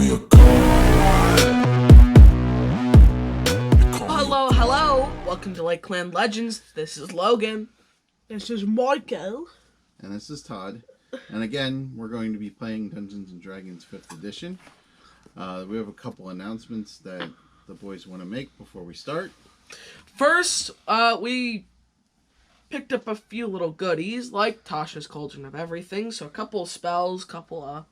me a call. Hello. Welcome to Lake Clan Legends. This is Logan. This is Michael. And this is Todd. And again, we're going to be playing Dungeons & Dragons 5th edition. We have a couple announcements that the boys want to make before we start. First, we picked up a few little goodies, like Tasha's Cauldron of Everything. So a couple of spells, couple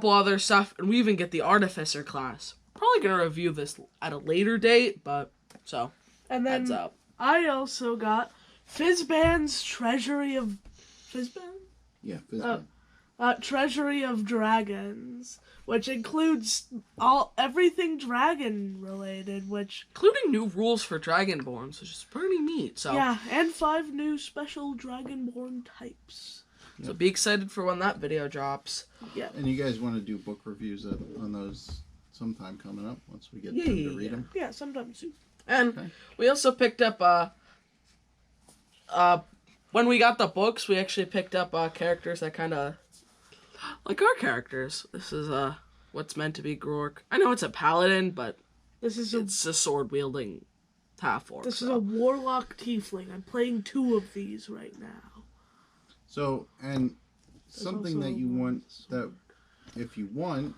other stuff, and we even get the Artificer class. Probably going to review this at a later date, but so, And then heads up. I also got Fizban's Treasury of... Fizban? Yeah, Fizban. Treasury of Dragons, which includes everything dragon related, which... Including new rules for Dragonborns, which is pretty neat. So Yeah, and 5 new special Dragonborn types. So be excited for when that video drops. Yeah. And you guys want to do book reviews on those sometime coming up once we get time to read them? Yeah, sometime soon. And we also picked up when we got the books, we actually picked up characters that kind of like our characters. This is what's meant to be Grork. I know it's a paladin, but it's a sword wielding half orc. This is a warlock tiefling. I'm playing 2 of these right now. So, and something that you want, that if you want,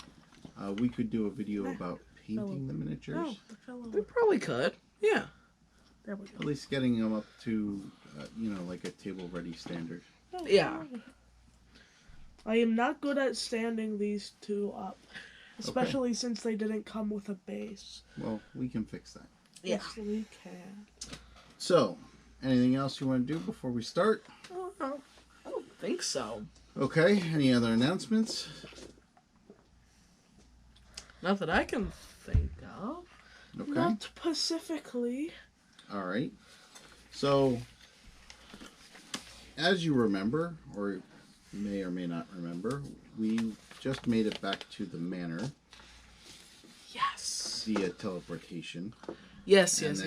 we could do a video about painting the miniatures. We probably could. Yeah. There we go. At least getting them up to, like a table-ready standard. Yeah. I am not good at standing these 2 up. Especially since they didn't come with a base. Well, we can fix that. Yeah. Yes, we can. So, anything else you want to do before we start? I don't think so. Okay, any other announcements? Not that I can think of. Okay. Not specifically. All right. So, as you remember, or may or may not remember, we just made it back to the manor Yes. via teleportation. Yes. And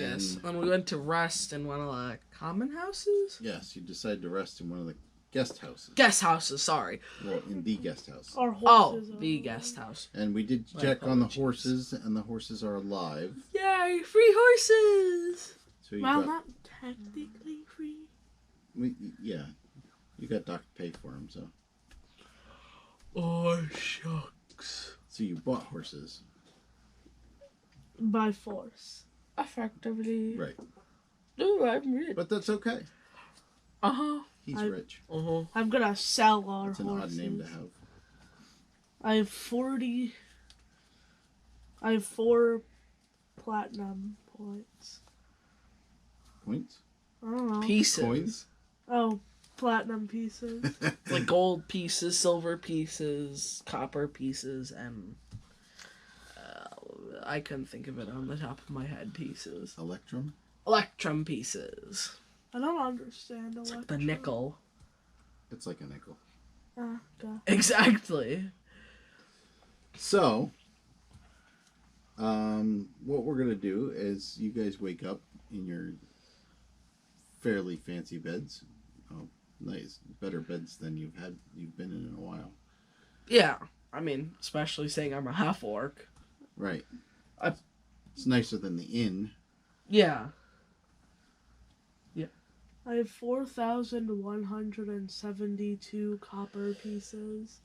And we went to rest in one of the common houses? Yes, you decided to rest in one of the guest houses. Guest houses, sorry. Well, in the guest house. Our horses are... The guest house. And we did check on the horses, and the horses are alive. Yay, free horses! So you Well, got, not technically free. you got Doc to pay for them, so. Oh, shucks. So you bought horses. By force. Effectively. Right. Oh, I'm rich. But that's okay. Uh-huh. He's rich. Uh-huh. I'm gonna sell our That's an horses. odd name to have. I have 4 platinum points. Points? I don't know. Pieces. Coins? Oh, platinum pieces. Like gold pieces, silver pieces, copper pieces, and... I couldn't think of it on the top of my head. Pieces. Electrum? Electrum pieces. I don't understand It's like electrum. the nickel. It's like a nickel. Duh. Exactly. So, what we're going to do is you guys wake up in your fairly fancy beds. Oh, nice. Better beds than you've been in a while. Yeah. I mean, especially saying I'm a half-orc. Right. It's nicer than the inn. Yeah. I have 4,172 copper pieces.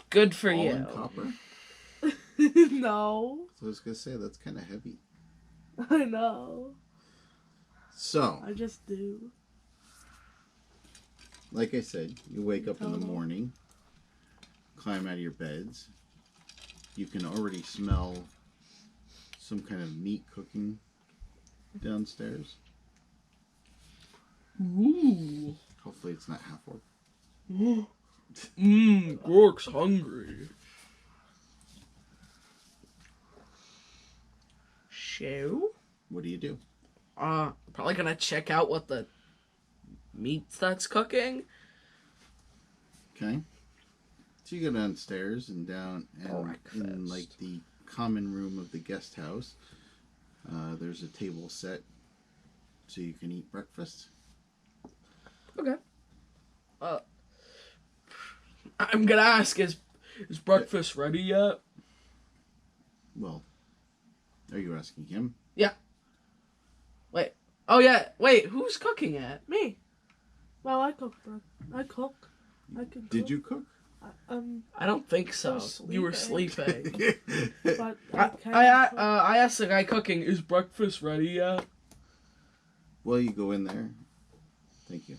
Good for All you. in copper. No. So I was going to say, that's kind of heavy. I know. So, I just do. like I said, you wake up in the morning, climb out of your beds. You can already smell some kind of meat cooking downstairs. Ooh. Hopefully it's not half orc. Gork's hungry. So? What do you do? Probably gonna check out what the meat that's cooking. Okay. So you go downstairs and in like the common room of the guest house, there's a table set so you can eat breakfast. Okay. I'm gonna ask, is breakfast ready yet? Well, are you asking him? Yeah. Wait. Oh yeah. Wait. Who's cooking it? Me. Well, I cook. I cook. I can cook. Did you cook? I don't think I so. was You were sleeping. But I can I asked the guy cooking, is breakfast ready yet? Well, you go in there. Thank you.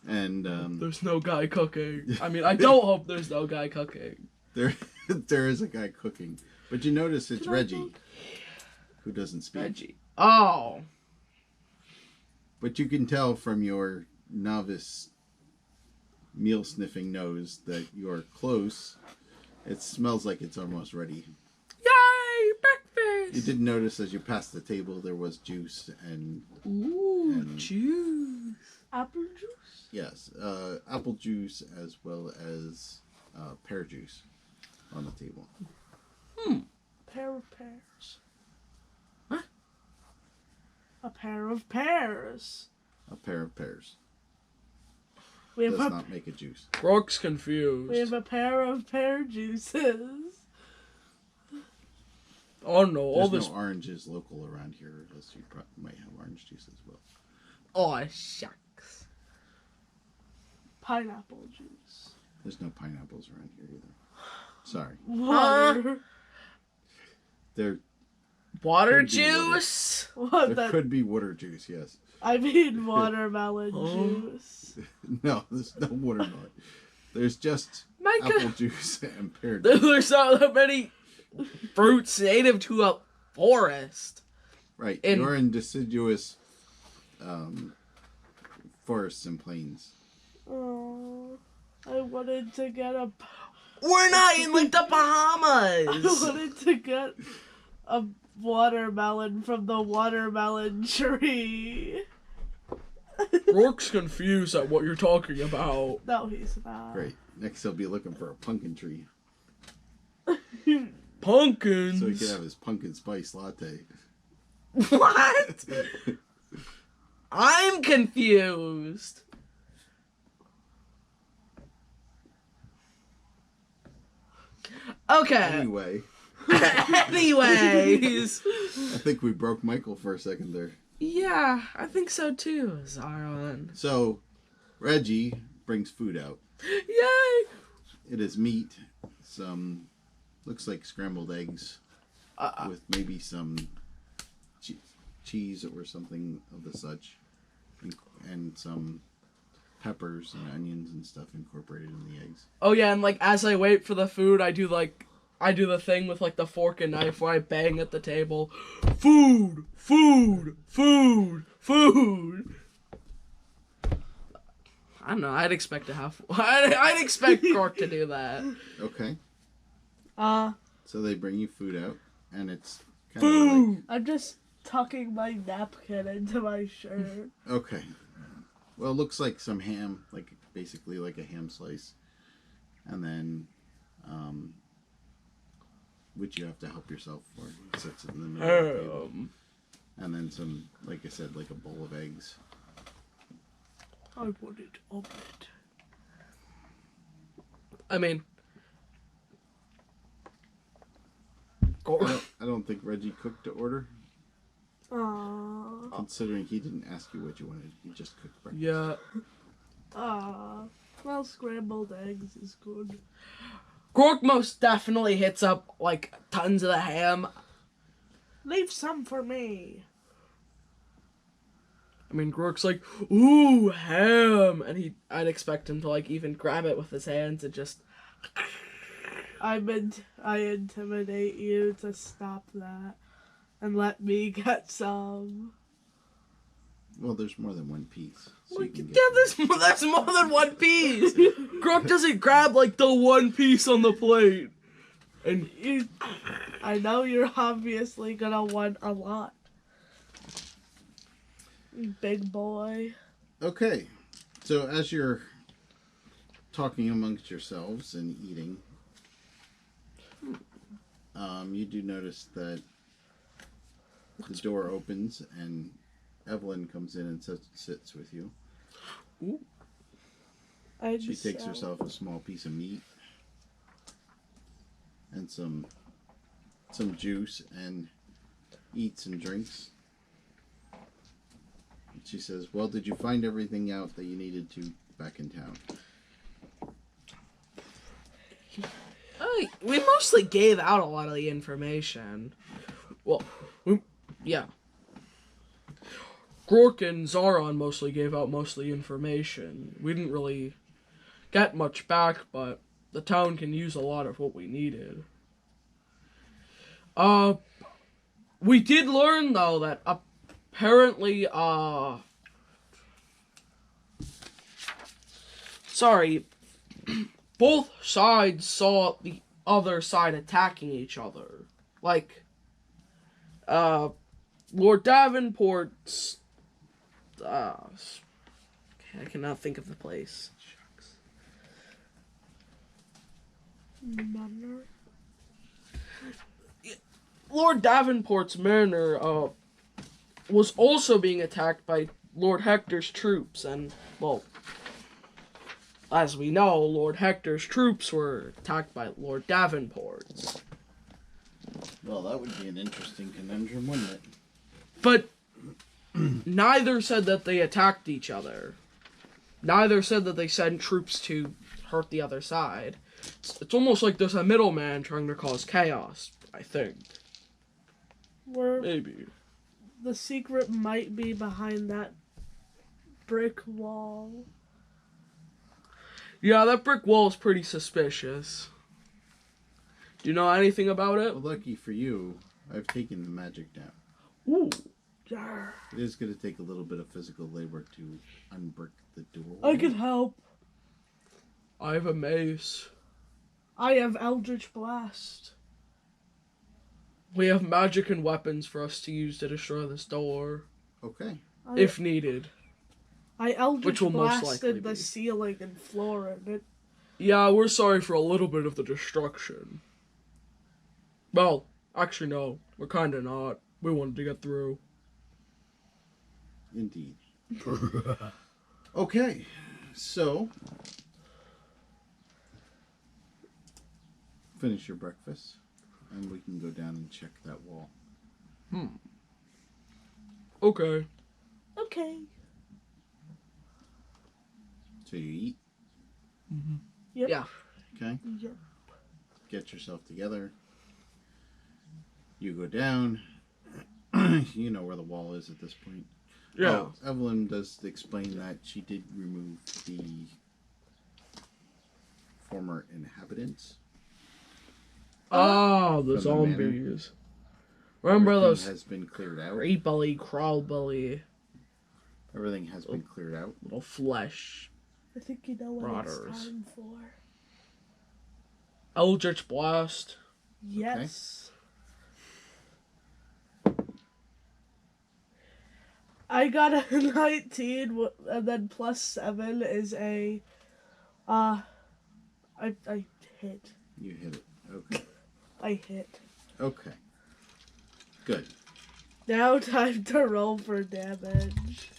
And There's no guy cooking. I mean, I don't hope there's no guy cooking. there is a guy cooking, but you notice it's Can I Reggie, cook? who doesn't speak. Reggie. Oh. But you can tell from your novice meal sniffing nose that you're close. It smells like it's almost ready. Yay! Breakfast! You did notice as you passed the table there was juice and Ooh, juice. apple juice. yes, apple juice as well as pear juice on the table. Pair of pears. What? A pair of pears. A pair of pears We have does a not make a juice. Rourke's confused. we have a pair of pear juices. Oh no, all There's this. no oranges local around here, unless you might have orange juice as well. Oh, shucks. Pineapple juice. There's no pineapples around here either. Sorry. Water. There Water Could be water. juice? What there the? could be water juice, yes. I mean watermelon Oh. juice. No, there's no watermelon. There's just Micah. apple juice and pear juice. There's not that many fruits native to a forest. Right. in- You're in deciduous forests and plains. Oh, I wanted to get a. We're not in like the I Bahamas. wanted to get a watermelon from the watermelon tree. Rourke's confused at what you're talking about. No, he's not. Great. Next he'll be looking for a pumpkin tree. Pumpkins. So he can have his pumpkin spice latte. What? I'm confused. Okay. Anyway, Anyways. I think we broke Michael for a second there. Yeah, I think so too, Zaron. So, Reggie brings food out. Yay! It is meat, some, looks like scrambled eggs, with maybe some cheese or something of the such, and some peppers and onions and stuff incorporated in the eggs. Oh yeah, and like as I wait for the food, I do the thing with like the fork and knife where I bang at the table. Food, food, food, food. I don't know. I'd expect to have. I'd expect Cork to do that. Okay, Uh, so they bring you food out, and it's kind of Food. I'm just tucking my napkin into my shirt. okay. Well, it looks like some ham, like basically like a ham slice, and then, which you have to help yourself for. It sits in the middle of the table. And then some, like I said, like a bowl of eggs. I wanted omelet. I mean, I don't think Reggie cooked to order, Aww. considering he didn't ask you what you wanted. He just cooked breakfast. yeah. Well, scrambled eggs is good. Cork most definitely hits up like tons of the ham. Leave some for me. I mean, Rourke's like, ooh, ham, and I'd expect him to like even grab it with his hands and just. I intimidate you to stop that and let me get some. Well, there's more than one piece. So Like, you can yeah, get that's more than one piece. Croc doesn't grab like the one piece on the plate, and I know you're obviously gonna want a lot. Big boy. Okay, so as you're talking amongst yourselves and eating, you do notice that the door opens and Evelyn comes in and sits with you. Ooh. She takes herself a small piece of meat and some juice and eats and drinks. And she says, well, did you find everything out that you needed to back in town? We mostly gave out a lot of the information. Well, yeah. Grork and Zaron mostly gave out most of the information. We didn't really get much back, but the town can use a lot of what we needed. We did learn, though, that apparently, sorry, both sides saw the other side attacking each other. Like, Lord Davenport's, I cannot think of the place. Shucks. Manor? Lord Davenport's manor, was also being attacked by Lord Hector's troops, and, well, as we know, Lord Hector's troops were attacked by Lord Davenport's. Well, that would be an interesting conundrum, wouldn't it? But neither said that they attacked each other. Neither said that they sent troops to hurt the other side. It's almost like there's a middleman trying to cause chaos, I think. Maybe. The secret might be behind that brick wall. Yeah, that brick wall is pretty suspicious. Do you know anything about it? Well, lucky for you, I've taken the magic down. Ooh. It is going to take a little bit of physical labor to unbrick the door. I can help. I have a mace. I have Eldritch Blast. We have magic and weapons for us to use to destroy this door. Okay. If needed. I Eldritch Which will most likely blasted be. the ceiling and floor and it. Yeah, we're sorry for a little bit of the destruction. Well, actually no, we're kinda not. We wanted to get through. Indeed. Okay, so finish your breakfast, and we can go down and check that wall. Okay. Okay. So you eat, Yep. Yeah. okay? Yep. Get yourself together. You go down. You know where the wall is at this point. Yeah. Oh, Evelyn does explain that she did remove the former inhabitants. Oh, the From the manor. zombies. Remember Everything those has been cleared out. creepily, crawlbly Everything has been cleared out. little flesh. I think you know what Rotters. it's time for. Eldritch Blast. Yes. I got a 19, and then plus 7 is a, I hit. You hit it. Okay. I hit. Okay. Good. Now time to roll for damage.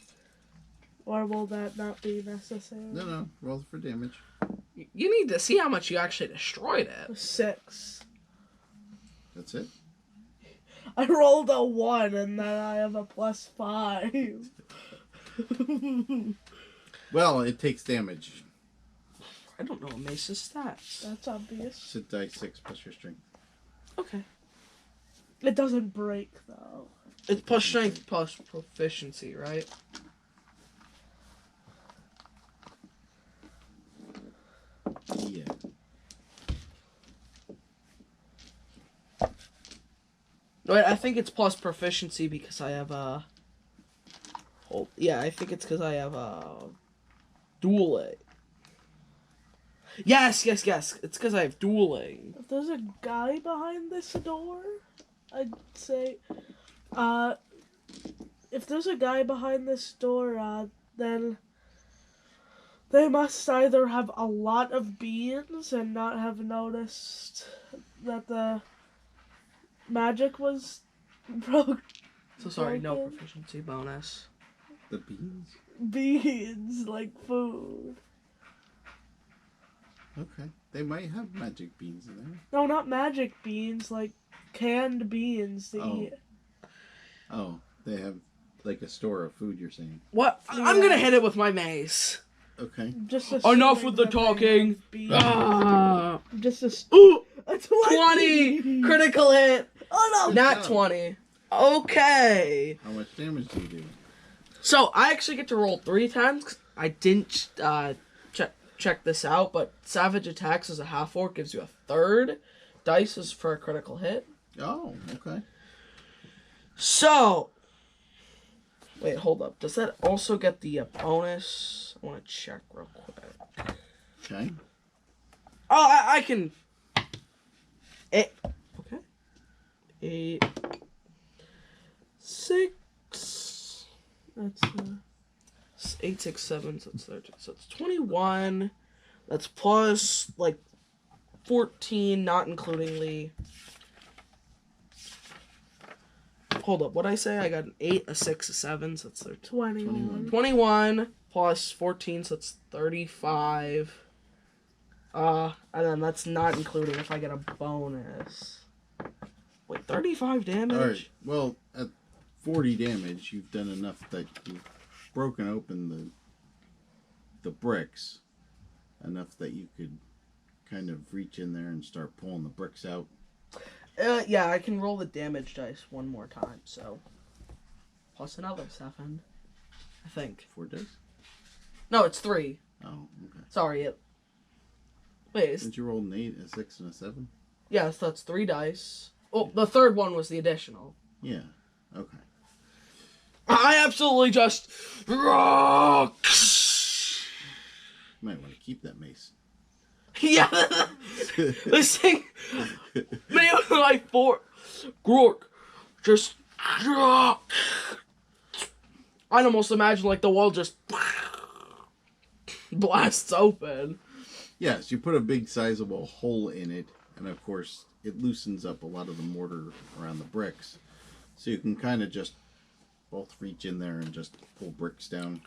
Or will that not be necessary? No. Roll for damage. You need to see how much you actually destroyed it. 6. That's it? I rolled a 1 and then I have a plus 5. Well, it takes damage. I don't know what Mace's stats. That's obvious. It's a die 6 plus your strength. Okay. It doesn't break though. It's plus strength plus proficiency, right? Yeah. Wait, I think it's plus proficiency because I have a... yeah, I think it's because I have a... dueling. Yes! It's because I have dueling. If there's a guy behind this door, I'd say, if there's a guy behind this door, then they must either have a lot of beans and not have noticed that the magic was broke. So sorry, no broken. proficiency bonus. The beans? Beans, like food. Okay. They might have magic beans in there. No, not magic beans, like canned beans to Oh. eat. Oh, they have like a store of food, you're saying. What? I'm gonna hit it with my mace. Okay. Just Enough with the assuming that they talking. have beans. Ah. Ooh, a 20! Critical hit! Oh no! Not 20. Okay. How much damage do you do? So, I actually get to roll 3 times. I didn't check this out, but Savage Attacks as a half-orc gives you a third. Dice is for a critical hit. Oh, okay. So, wait, hold up. Does that also get the bonus? I want to check real quick. Okay. Oh, I can... Okay. 8... 6... That's 8, 6, 7, so it's 13. So it's 21. That's plus, like, 14, not including Lee. Hold up, what'd I say? I got an 8, a 6, a 7, so it's 13. 21. 21 plus 14, so it's 35. And then that's not including if I get a bonus. Wait, 35 damage? Alright, well, at 40 damage, you've done enough that you've broken open the bricks. Enough that you could kind of reach in there and start pulling the bricks out. Yeah, I can roll the damage dice one more time, so. Plus another 7. I think. 4 dice? No, it's 3. Oh, okay. Sorry, Wait, Didn't you roll an 8, a 6, and a 7? yes, that's 3 dice. Oh, the third one was the additional. Yeah, okay. I absolutely just... You might want to keep that mace. Yeah, this thing... Man, like, Grork, just... I'd almost imagine, like, the wall just... blasts open. Yes, you put a big sizable hole in it, and of course, it loosens up a lot of the mortar around the bricks. So you can kind of just both reach in there and just pull bricks down.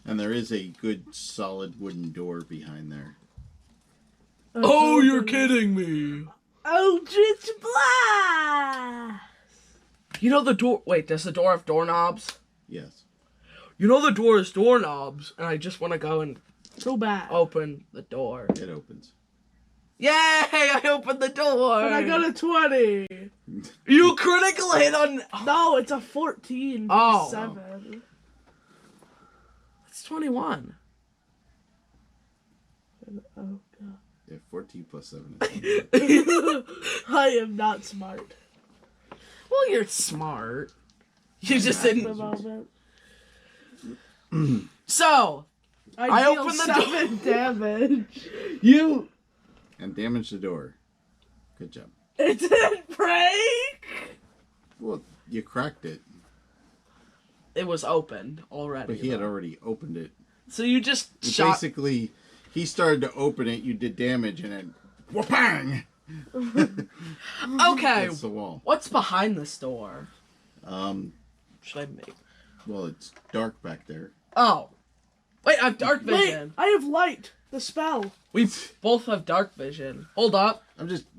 And there is a good solid wooden door behind there. Oh, you're kidding me. Eldritch Blast! You know the door... Wait, does the door have doorknobs? Yes. You know the door has doorknobs, and I just want to go and So bad. open the door. It opens. Yay! I opened the door! But I got a 20. You critical hit on... No, it's a 14. Oh. 7. It's 21. Oh, God. Yeah, 14 plus 7 is 20. I am not smart. Well, you're smart. You just At the didn't... moment. So, I deal opened the 7 damage. you... And damage the door. Good job. It didn't break. Well, you cracked it, It was opened already. but he had already opened it. So you just You shot... basically, he started to open it, you did damage, and then wha-bang! Okay, That's the wall. what's behind this door? Should I make... Well, it's dark back there. Oh. Wait, I have dark Wait, vision. I have light. The spell. We both have dark vision. Hold up.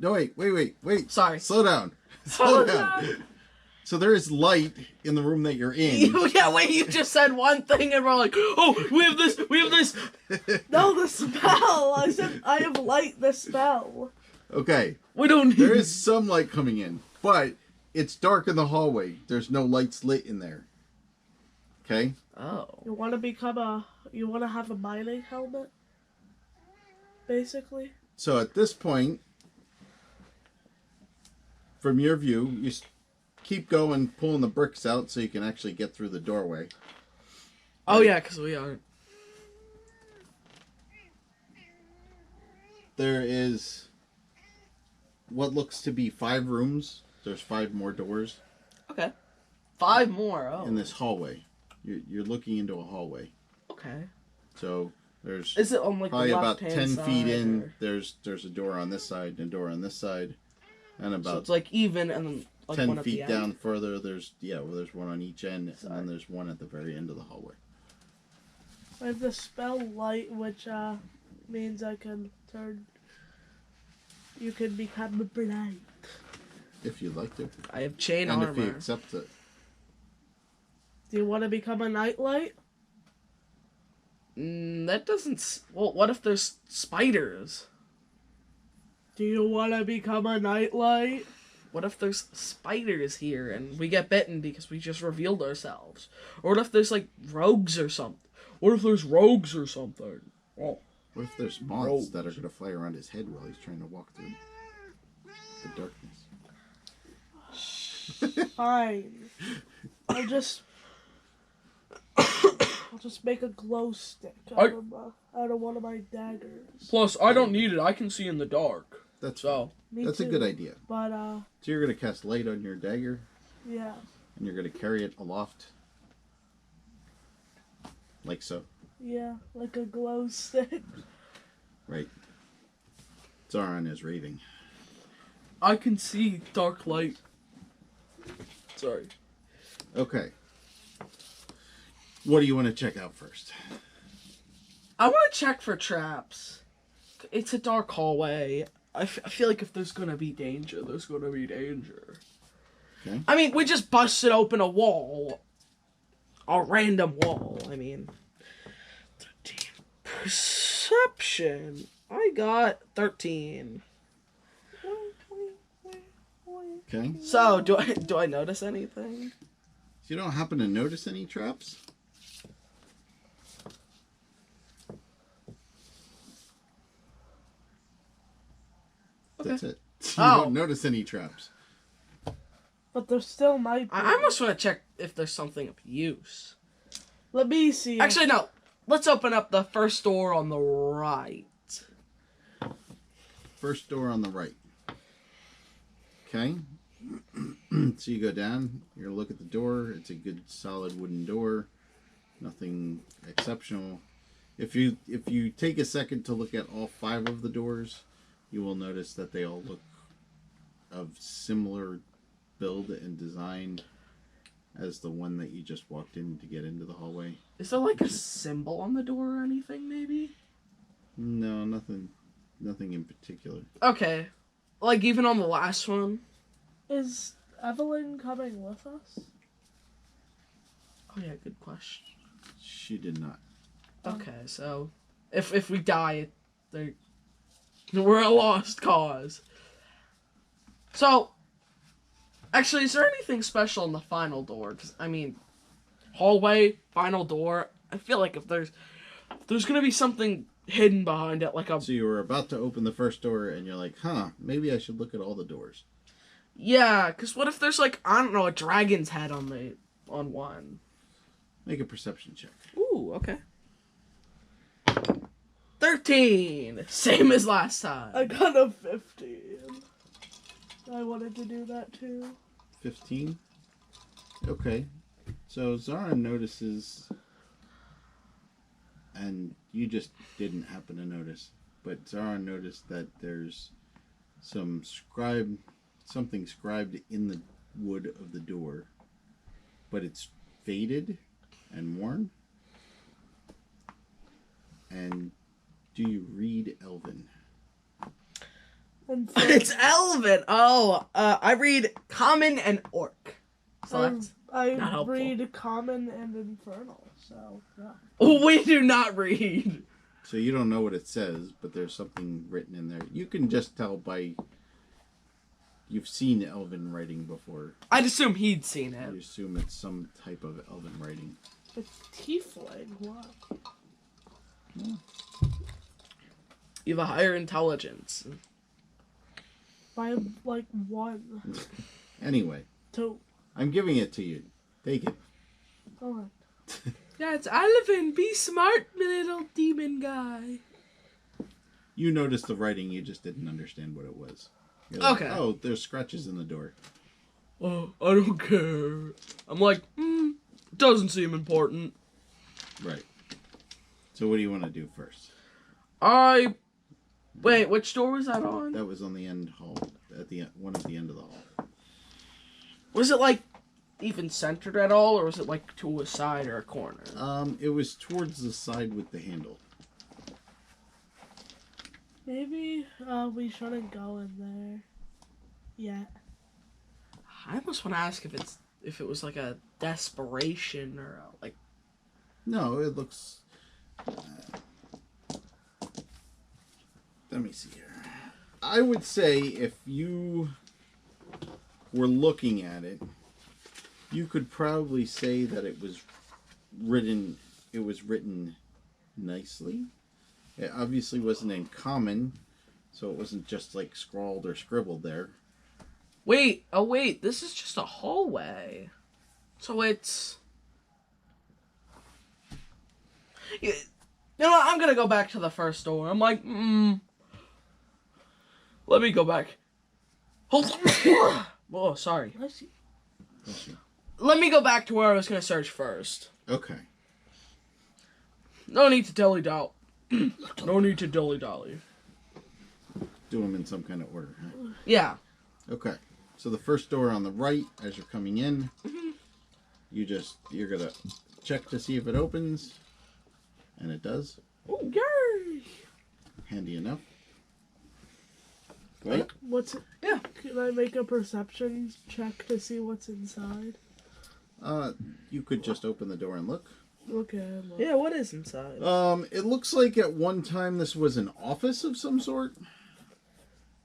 No, wait. Sorry. Slow down. Slow down. So there is light in the room that you're in. Yeah, wait, you just said one thing and we're like, oh, we have this. No, the spell. I said I have light. The spell. Okay. We don't need... There is some light coming in, but it's dark in the hallway. There's no lights lit in there. Okay? Oh. You want to have a mining helmet? Basically. So at this point, from your view, you keep going, pulling the bricks out so you can actually get through the doorway. Oh, yeah, because we are. There is what looks to be 5 rooms. There's 5 more doors Okay. 5 more. Oh. in this hallway. You're looking into a hallway. Okay. So there's Is it on like probably the about left-hand 10 feet in. or... There's a door on this side and a door on this side. And So about it's like even and then like 10 one at the feet end? down further, there's one on each end, Sorry. and then there's one at the very end of the hallway. I have the spell light, which means I can turn, you can become blind. If you'd like to. I have chain And armor. if you accept it. Do you want to become a nightlight? That doesn't... Well, what if there's spiders? Do you want to become a nightlight? What if there's spiders here and we get bitten because we just revealed ourselves? Or what if there's, like, rogues or something? What if there's rogues or something? Oh. What if there's moths that are going to fly around his head while he's trying to walk through the darkness? Fine. I'll just make a glow stick out of one of my daggers. Plus, I don't need it. I can see in the dark. That's Me That's too. a good idea. But So you're going to cast light on your dagger, yeah. and you're going to carry it aloft. Like so. Yeah, like a glow stick. Right. Zaron is raving. I can see dark light. Sorry. Okay. What do you want to check out first? I want to check for traps. It's a dark hallway. I feel like if there's gonna be danger, there's gonna be danger. Okay. I mean, we just busted open a wall. A random wall. I mean, 13. Perception. I got 13. Okay. So, do I notice anything? So you don't happen to notice any traps? Okay. That's it. You Oh. don't notice any traps. But there still might be. I almost want to check if there's something of use. Let me see. Actually, no. Let's open up the first door on the right. First door on the right. Okay. So you go down, you look at the door. It's a good solid wooden door. Nothing exceptional. If you take a second to look at all 5 of the doors, you will notice that they all look of similar build and design as the one that you just walked in to get into the hallway. Is there like a symbol on the door or anything, maybe? No, nothing in particular. Okay. Like even on the last one? Is Evelyn coming with us? Oh yeah, good question. She did not. Okay, so if we die, we're a lost cause. So, actually, is there anything special in the final door? 'Cause, I mean, hallway, final door. I feel like if there's gonna be something hidden behind it, like a... So you were about to open the first door, and you're like, huh, maybe I should look at all the doors. Yeah, because what if there's like, I don't know, a dragon's head on one? Make a perception check. Ooh, okay. 13! Same as last time. I got a 15. I wanted to do that too. 15? Okay. So Zaron notices, and you just didn't happen to notice, but Zaron noticed that there's something scribed in the wood of the door, but it's faded and worn. And do you read Elven? And It's Elven! Oh, I read Common and Orc. So that's I not helpful. read Common and Infernal, so yeah. We do not read. So you don't know what it says, but there's something written in there. You can just tell by... You've seen Elven writing before. I'd assume he'd seen You it. assume it's some type of Elven writing. It's tiefling. What? You have a higher intelligence. By like 1, Anyway, 2. I'm giving it to you. Take it. Go on. Yeah, it's Elven. Be smart, little demon guy. You noticed the writing, you just didn't understand what it was. You're like, Okay. oh, there's scratches in the door. Oh, I don't care. I'm like, doesn't seem important. Right. So what do you want to do first? Wait, which door was that on? That was on the end hall. At the one at the end of the hall. Was it like even centered at all, or was it like to a side or a corner? It was towards the side with the handle. Maybe we shouldn't go in there yet. I almost want to ask if it was like a desperation or like. No, it looks. Let me see here. I would say if you were looking at it, you could probably say that it was written. It was written nicely. It obviously wasn't in common, so it wasn't just like scrawled or scribbled there. Wait, this is just a hallway. So it's... You know what, I'm gonna go back to the first door. I'm like, let me go back. Hold on. Oh, sorry. Let me go back to where I was gonna search first. Okay. No need to dilly-dally. No need to dilly-dally. Do them in some kind of order, huh? Yeah. Okay. So the first door on the right, as you're coming in, you're gonna check to see if it opens, and it does. Oh, yay! Handy enough. Right? What's it? Yeah. Can I make a perception check to see what's inside? You could just open the door and look. Okay. Look. Yeah, what is inside? It looks like at one time this was an office of some sort.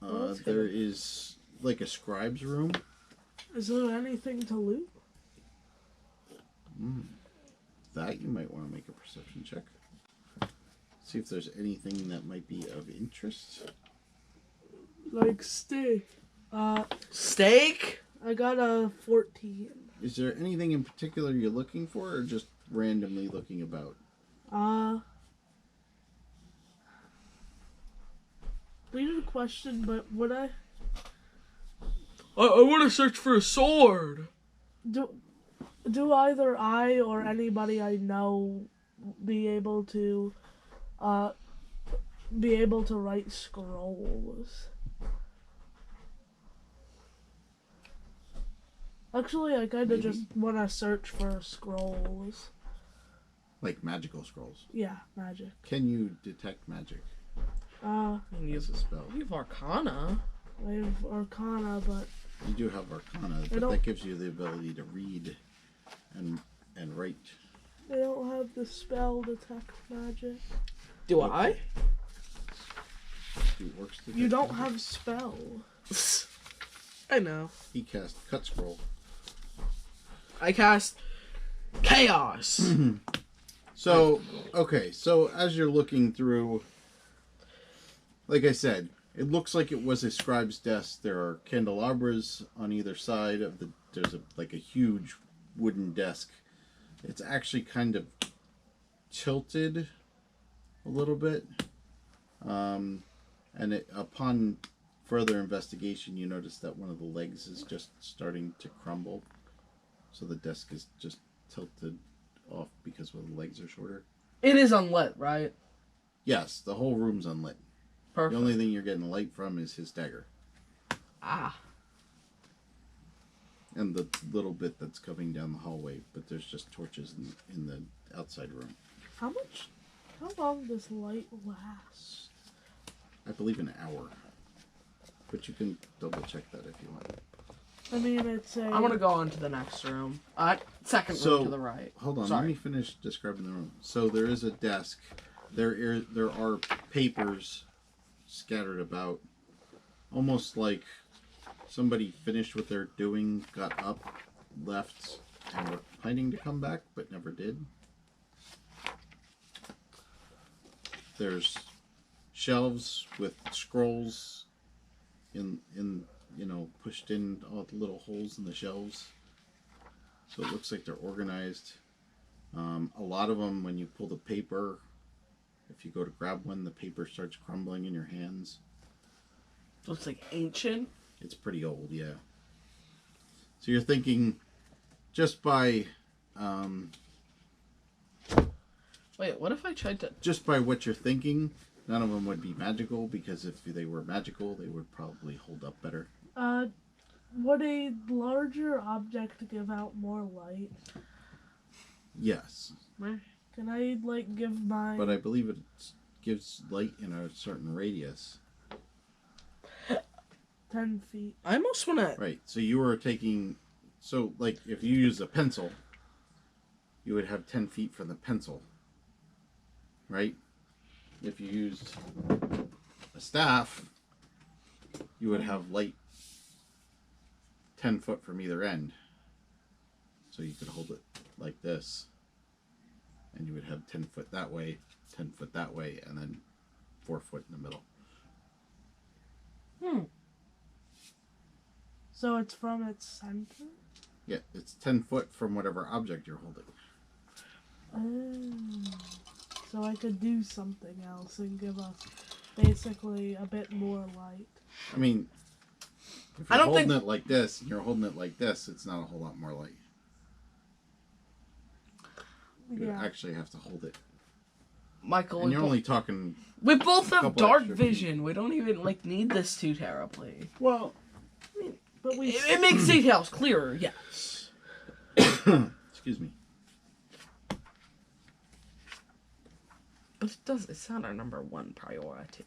There is like a scribe's room. Is there anything to loot? That you might want to make a perception check. See if there's anything that might be of interest. Like steak. Steak? I got a 14. Is there anything in particular you're looking for, or just randomly looking about? Weird question, but would I want to search for a sword. do either I or anybody I know be able to write scrolls? Actually, I kind of just want to search for scrolls. Like magical scrolls. Yeah, magic. Can you detect magic? Use a spell. You have Arcana. I have Arcana, but You do have Arcana, but that gives you the ability to read and write. I don't have the spell detect magic. Do I? Do orcs detect You don't magic? have spell. I know. He cast cut scroll. I cast Chaos. So, okay, so as you're looking through, like I said, it looks like it was a scribe's desk. There are candelabras on either side of the. There's a huge wooden desk. It's actually kind of tilted a little bit, and upon further investigation, you notice that one of the legs is just starting to crumble. So the desk is just tilted off because the legs are shorter. It is unlit, right? Yes, the whole room's unlit. Perfect. The only thing you're getting light from is his dagger. Ah. And the little bit that's coming down the hallway, but there's just torches in the outside room. How long does light last? I believe an hour. But you can double check that if you want. I mean, it's a... I want to go on to the next room. Second room to the right. Hold on, Sorry. let me finish describing the room. So there is a desk. There are papers scattered about, almost like somebody finished what they're doing, got up, left, and were planning to come back, but never did. There's shelves with scrolls in pushed in all the little holes in the shelves. So it looks like they're organized. A lot of them, when you pull the paper, if you go to grab one, the paper starts crumbling in your hands. So it's like ancient? It's pretty old, yeah. So you're thinking, just by Wait, what if I tried to... just by what you're thinking, none of them would be magical, because if they were magical, they would probably hold up better. Would a larger object give out more light? Yes. Can I, give my... But I believe it gives light in a certain radius. 10 feet. I almost want to... Right, so you were taking... So, like, if you use a pencil, you would have 10 feet from the pencil. Right? If you used a staff, you would have light 10 foot from either end. So you could hold it like this. And you would have 10 foot that way, 10 foot that way, and then 4 foot in the middle. So it's from its center? Yeah, it's 10 foot from whatever object you're holding. So I could do something else and give us basically a bit more light. I mean, if you're holding it like this and you're holding it like this, it's not a whole lot more light. You would actually have to hold it. Michael, and you're only talking... We both have dark extra vision. feet. We don't even, like, need this too terribly. Well, I mean, but it makes details clearer, yes. Excuse me. But it's not our number one priority.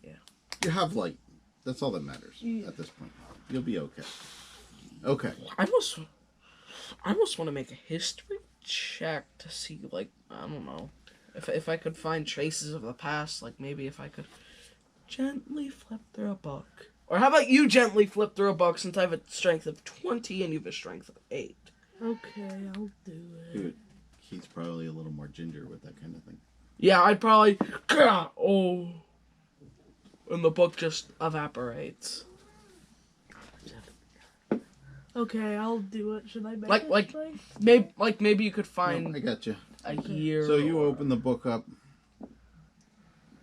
You have light. That's all that matters at this point. You'll be okay. Okay. I almost want to make a history check to see, like, I don't know, if I could find traces of the past, like maybe if I could gently flip through a book. Or how about you gently flip through a book since I have a strength of 20 and you have a strength of 8? Okay, I'll do it. Dude, he's probably a little more ginger with that kind of thing. Yeah, I'd probably... And the book just evaporates. Okay, I'll do it. Should I make Maybe you could find I got you. a year. So you open the book up,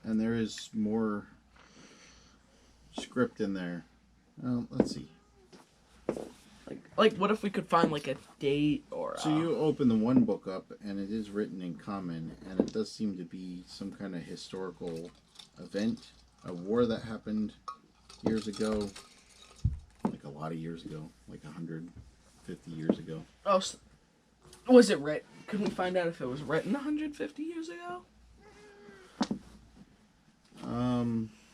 and there is more script in there. Let's see. Like, what if we could find, like, a date or... So you open the one book up, and it is written in common, and it does seem to be some kind of historical event, a war that happened years ago, like a lot of years ago, like 150 years ago. Oh, was it written? Can we find out if it was written 150 years ago?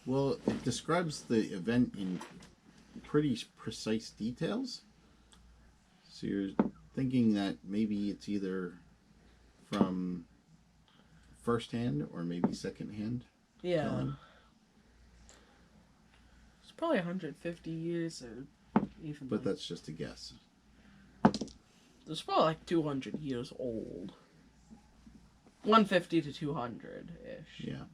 Well, it describes the event in pretty precise details. So you're thinking that maybe it's either from first-hand or maybe second-hand Yeah. telling. It's probably 150 years or even... But that's just a guess. It's probably like 200 years old. 150 to 200-ish. Yeah.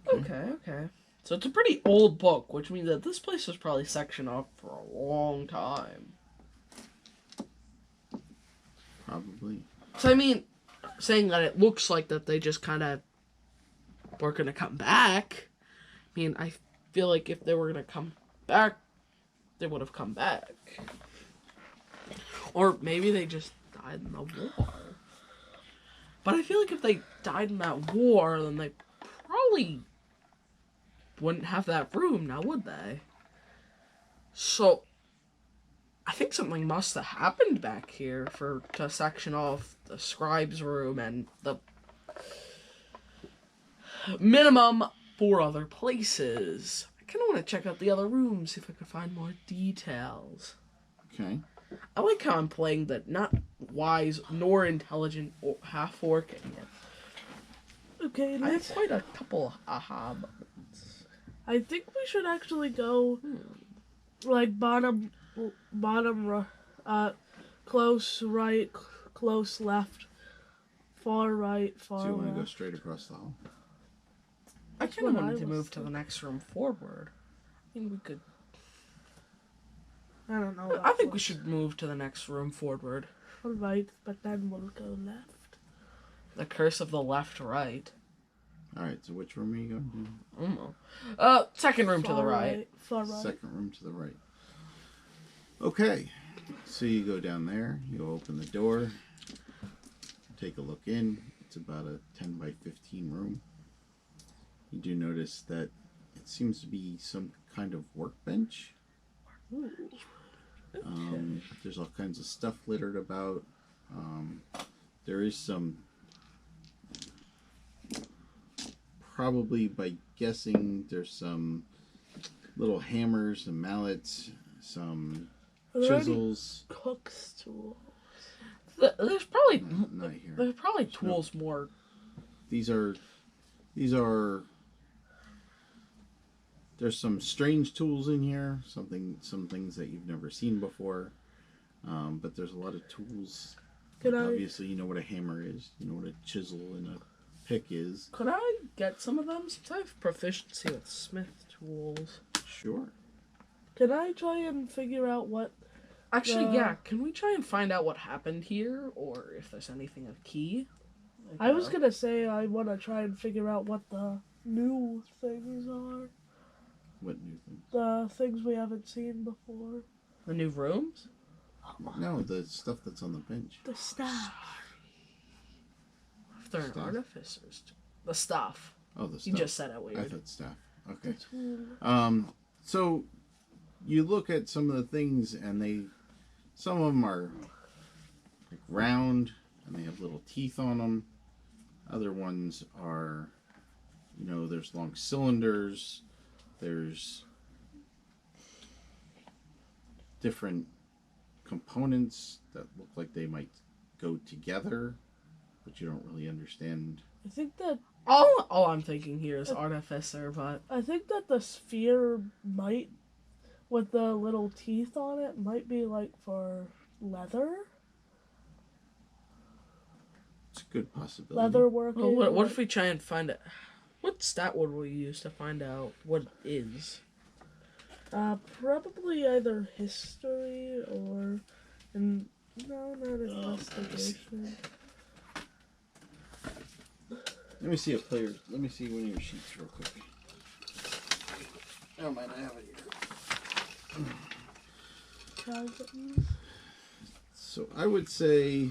Okay. So it's a pretty old book, which means that this place was probably sectioned off for a long time. Probably. So, I mean, saying that it looks like that they just kind of were going to come back. I mean, I feel like if they were going to come back, they would have come back. Or maybe they just died in the war. But I feel like if they died in that war, then they probably wouldn't have that room now, would they? So, I think something must have happened back here to section off the scribe's room and the minimum 4 other places. I kind of want to check out the other rooms, see if I could find more details. Okay. I like how I'm playing the not wise nor intelligent or half-orc yet. Okay, I have quite a couple aha moments. I think we should actually go, like, bottom, close right, close left, far right, far So you left. want to go straight across the hall? I kind of what I wanted to was move to the next room forward. I mean, we could... I don't know. I think we should move to the next room forward. Right, but then we'll go left. The curse of the left-right. Alright, so which room are you going I don't know. Second room to the Far right. Far to? right. Second room to the right. Okay. So you go down there, you open the door, take a look in. It's about a 10 by 15 room. You do notice that it seems to be some kind of workbench. Ooh. There's all kinds of stuff littered about. There is some probably, by guessing, there's some little hammers and mallets, some Are there any chisels. cook's tools? There's probably Not here. there's probably tools more. These are. There's some strange tools in here. Some things that you've never seen before. But there's a lot of tools. Obviously, you know what a hammer is. You know what a chisel and a pick is. Could I get some of them? Since I have proficiency with smith tools. Sure. Can I try and figure out what... Actually, yeah. Can we try and find out what happened here, or if there's anything of key? I was gonna say I want to try and figure out what the new things are. What new thing? The things we haven't seen before. The new rooms? No, the stuff that's on the bench. The staff. If they're an Stuff. artificers. The stuff. Oh, the stuff. You just said it weird. I thought staff. Okay. The So you look at some of the things, and some of them are like round, and they have little teeth on them. Other ones are, there's long cylinders. There's different components that look like they might go together, but you don't really understand. I think that All I'm thinking here is artificer, but the sphere might, with the little teeth on it, might be like for leather. It's a good possibility. Leather work. well, what if we try and find it? What stat would we use to find out what it is? Probably either history or, no, not investigation. Let me see Let me see one of your sheets real quick. Oh, might I have it here? So I would say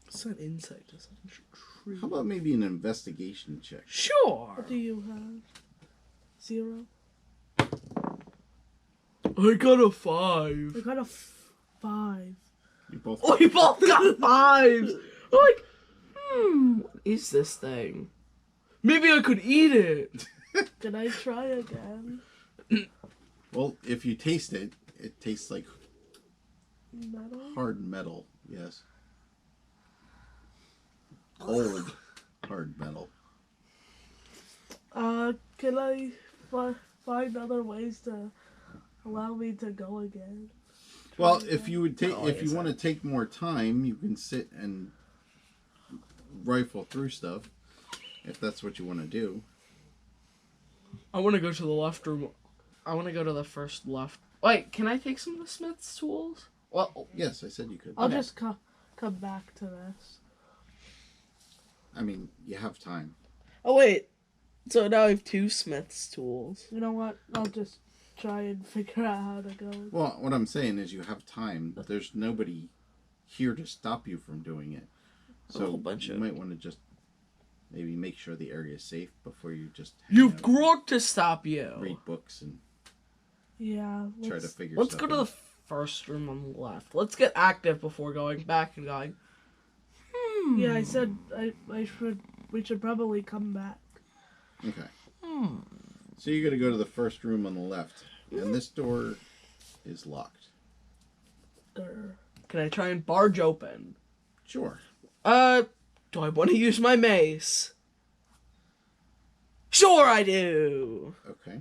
It's not insight, it's tree. how about maybe an investigation check? Sure. What do you have? 0? I got a 5. I got a 5. You both. Oh, we both got 5s. I'm like, what is this thing? Maybe I could eat it. Can I try again? Well, if you taste it, it tastes like Metal? hard metal. Yes. Old hard metal. Can I find other ways to allow me to go again? Well, if you would No, if you want to take more time, you can sit and rifle through stuff. If that's what you want to do. I want to go to the left room. I want to go to the first left. Wait, can I take some of the smith's tools? Well, Yes, I said you could. I'll just come back to this. I mean, you have time. oh wait. So now I have 2 smith's tools. You know what? I'll just try and figure out how to go. Well, what I'm saying is you have time. There's nobody here to stop you from doing it. So whole bunch you of- might want to just maybe make sure the area is safe before you just You've Grok to stop you. read books and Yeah. try to figure Let's stuff go to out. the first room on the left. Let's get active before going back and going. Yeah, I said we should probably come back. Okay. So you're going to go to the first room on the left. And this door is locked. Grr. Can I try and barge open? Sure. Do I want to use my mace? Sure I do! Okay.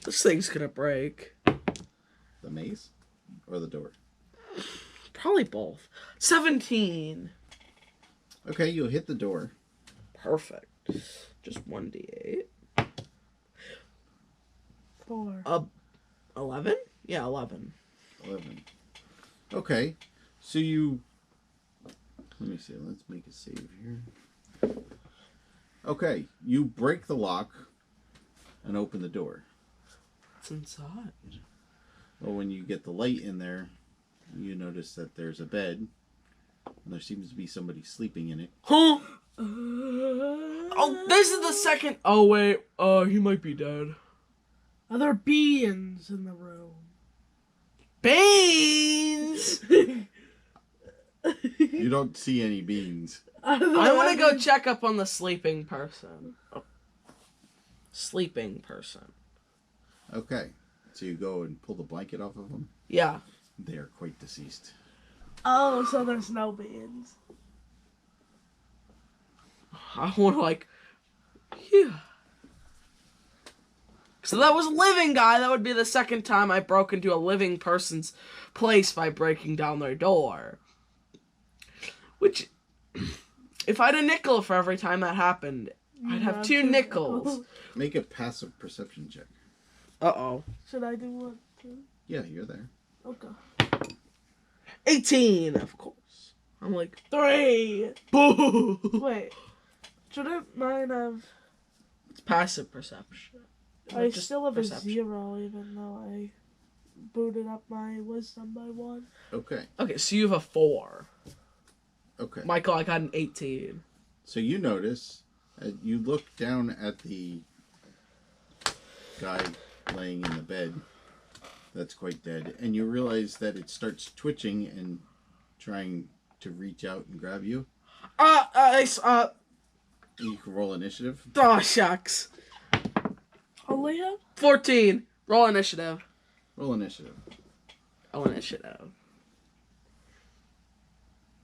This thing's gonna break. The maze or the door? Probably both. 17. Okay, you'll hit the door. Perfect. Just 1d8. 4. 11? Yeah, 11. 11. Okay. So you... Let me see. Let's make a save here. Okay. You break the lock and open the door. What's inside? Well, when you get the light in there, you notice that there's a bed. And there seems to be somebody sleeping in it. Huh? Oh, this is the second... Oh, wait. He might be dead. Are there beans in the room? Beans! You don't see any beans. I want to go check up on the sleeping person. Sleeping person. Okay. So you go and pull the blanket off of them? Yeah. They are quite deceased. Oh, so there's no beans. I want to yeah. So that was a living guy. That would be the second time I broke into a living person's place by breaking down their door. Which, if I had a nickel for every time that happened, I'd have two nickels. Make a passive perception check. Uh-oh. Should I do one too? Yeah, you're there. Okay. 18, of course. I'm 3. boo. Wait. Shouldn't mine have... It's passive perception. I still have a 0 even though I booted up my wisdom by 1. Okay. Okay, so you have a 4. Okay. Michael, I got an 18. So you notice, you look down at the guy laying in the bed that's quite dead, and you realize that it starts twitching and trying to reach out and grab you. You can roll initiative. Oh, shucks. Only have? 14. Roll initiative. Roll initiative. Oh, initiative.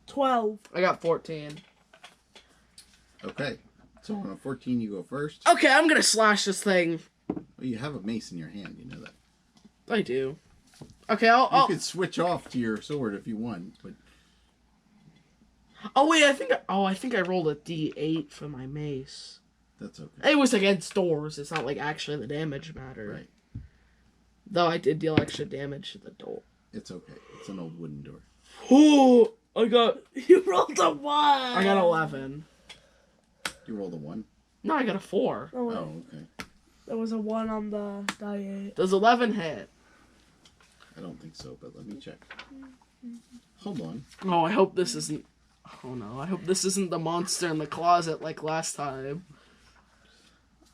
12. I got 14. Okay. So on a 14, you go first. Okay, I'm gonna slash this thing. Well, you have a mace in your hand, you know that. I do. Okay, You could switch off to your sword if you want, but... Oh, wait, I think I rolled a D8 for my mace. That's okay. It was against doors. It's not actually the damage mattered. Right. Though I did deal extra damage to the door. It's okay. It's an old wooden door. Oh, You rolled a 1. I got 11. You rolled a 1? No, I got a 4. Oh, wait. Oh, okay. There was a 1 on the die 8. Does 11 hit? I don't think so, but let me check. Hold on. Oh, I hope this isn't... Oh, no. I hope this isn't the monster in the closet like last time.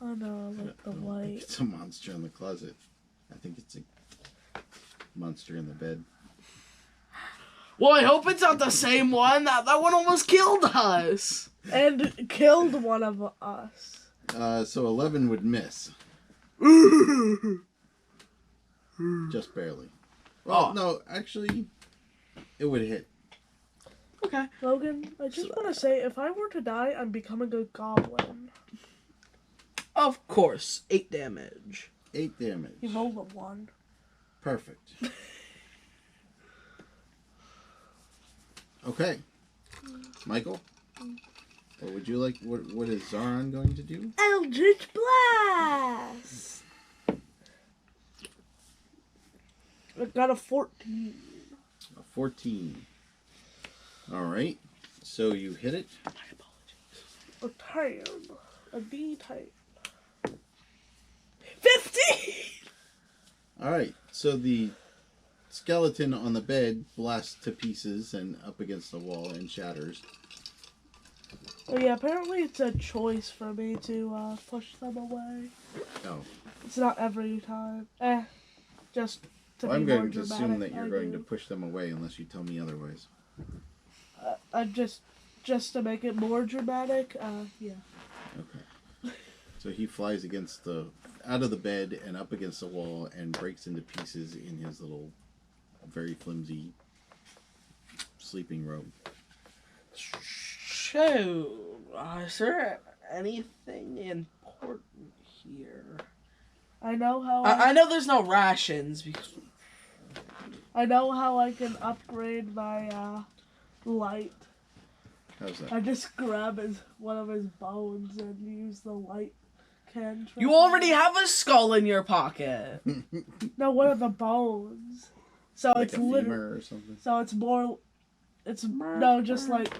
Oh no, like the I don't think white. it's a monster in the closet. I think it's a monster in the bed. Well, I hope it's not the same one. That one almost killed us. And killed one of us. So 11 would miss. Just barely. Well, no, actually, it would hit. Okay. Logan, I just want to say, if I were to die, I'm becoming a goblin. Of course. 8 damage. 8 damage. He rolled a 1. Perfect. Okay. Michael? What would you like? What is Zaron going to do? Eldritch Blast! I got a 14. A 14. Alright. So you hit it. A 10. A D10. 15! Alright. So the skeleton on the bed blasts to pieces and up against the wall and shatters. Oh yeah, apparently it's a choice for me to push them away. Oh. It's not every time. Just to Well, be I'm more going to dramatic. assume that you're I going do. to push them away unless you tell me otherwise. Just to make it more dramatic, yeah. Okay. So he flies out of the bed and up against the wall and breaks into pieces in his little, very flimsy sleeping robe. So, is there anything important here? I know how I know there's no rations because I know how I can upgrade my light. How's that? I just grab one of his bones and use the light cantrip. you already have a skull in your pocket. No, one of the bones. So Like it's a literally. femur or something? So it's more. It's no, just like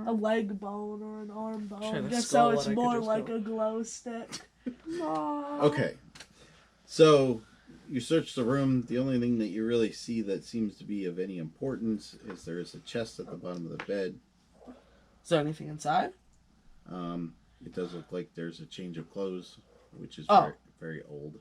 a leg bone or an arm Trying bone. to Just skull so it, it's I could more just like go. a glow stick. Okay. So you search the room. The only thing that you really see that seems to be of any importance is there is a chest at the bottom of the bed. Is there anything inside? It does look like there's a change of clothes, which is Oh. very, very old.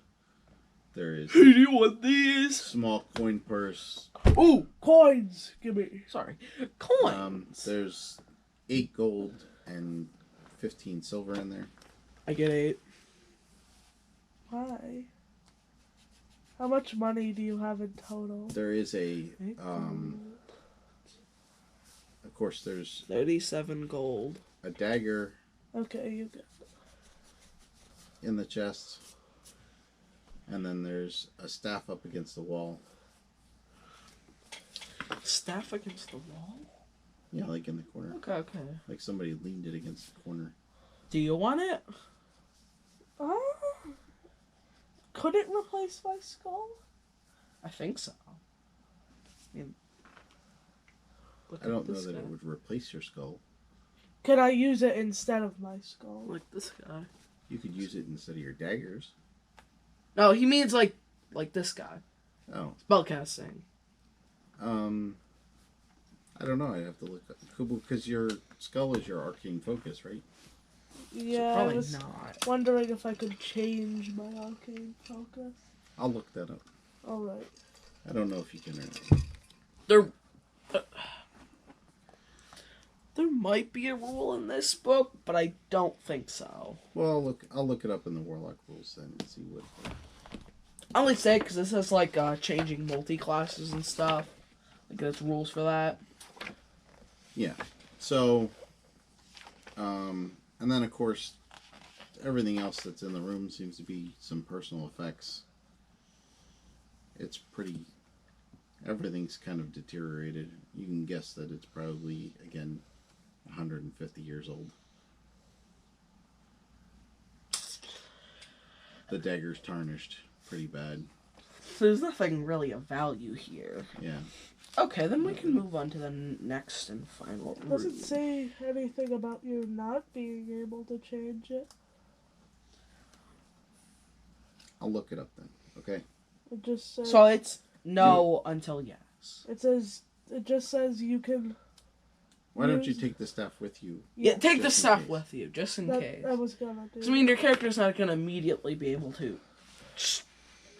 There is Hey, do you want these? small coin purse. Ooh, coins! Give me. Sorry. Coins. There's 8 gold and 15 silver in there. I get 8. Why? How much money do you have in total? There is a, of course, there's 37 gold. a dagger Okay, you get. in the chest, and then there's a staff up against the wall. Staff against the wall? Yeah, like in the corner. Okay. Like somebody leaned it against the corner. Do you want it? Could it replace my skull? I think so. I mean, look I at don't know this that guy. it would replace your skull. Can I use it instead of my skull? Like this guy. You could use it instead of your daggers. No, he means like this guy. Oh. Spellcasting. I don't know. I have to look up. Because your skull is your arcane focus, right? Yeah, I Probably was not. wondering if I could change my arcane focus. I'll look that up. Alright. I don't know if you can or not. There might be a rule in this book, but I don't think so. Well, I'll look it up in the Warlock rules then and see what. I only say it because this is like changing multi-classes and stuff. Like there's rules for that. Yeah. So, and then of course, everything else that's in the room seems to be some personal effects. It's pretty. Everything's kind of deteriorated. You can guess that it's probably, again, 150 years old. The dagger's tarnished pretty bad. There's nothing really of value here. Yeah. Okay, then we can move on to the next and final Does room. it say anything about you not being able to change it? I'll look it up then. Okay. It just says. So it's no until yes. It just says you can. Why don't you take the staff with you? Yeah, take the Just in stuff case. with you, just in That case. I was gonna do. Because, I mean, your character's not going to immediately be able to just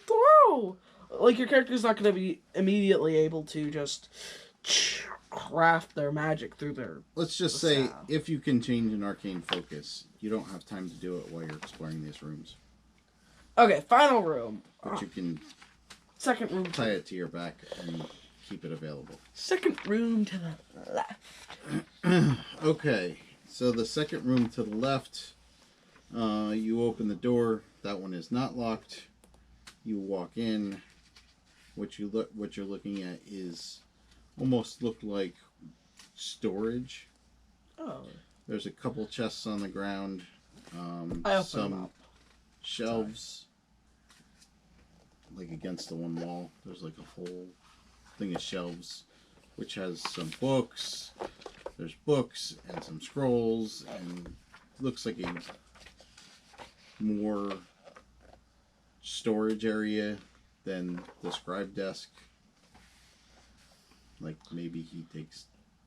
throw. Like, your character's not going to be immediately able to just craft their magic through their... Let's just the say, staff. if you can change an arcane focus, you don't have time to do it while you're exploring these rooms. Okay, final room. But you can Second room. tie it to your back and keep it available. Second room to the left. Okay, so the second room to the left, you open the door. That one is not locked. You walk in. What you're looking at is almost look like storage. Oh. There's a couple chests on the ground. I open some them up. shelves, like against the one wall. There's like a whole thing of shelves, which has some books. There's books and some scrolls, and looks like a more storage area than the scribe desk. Like maybe he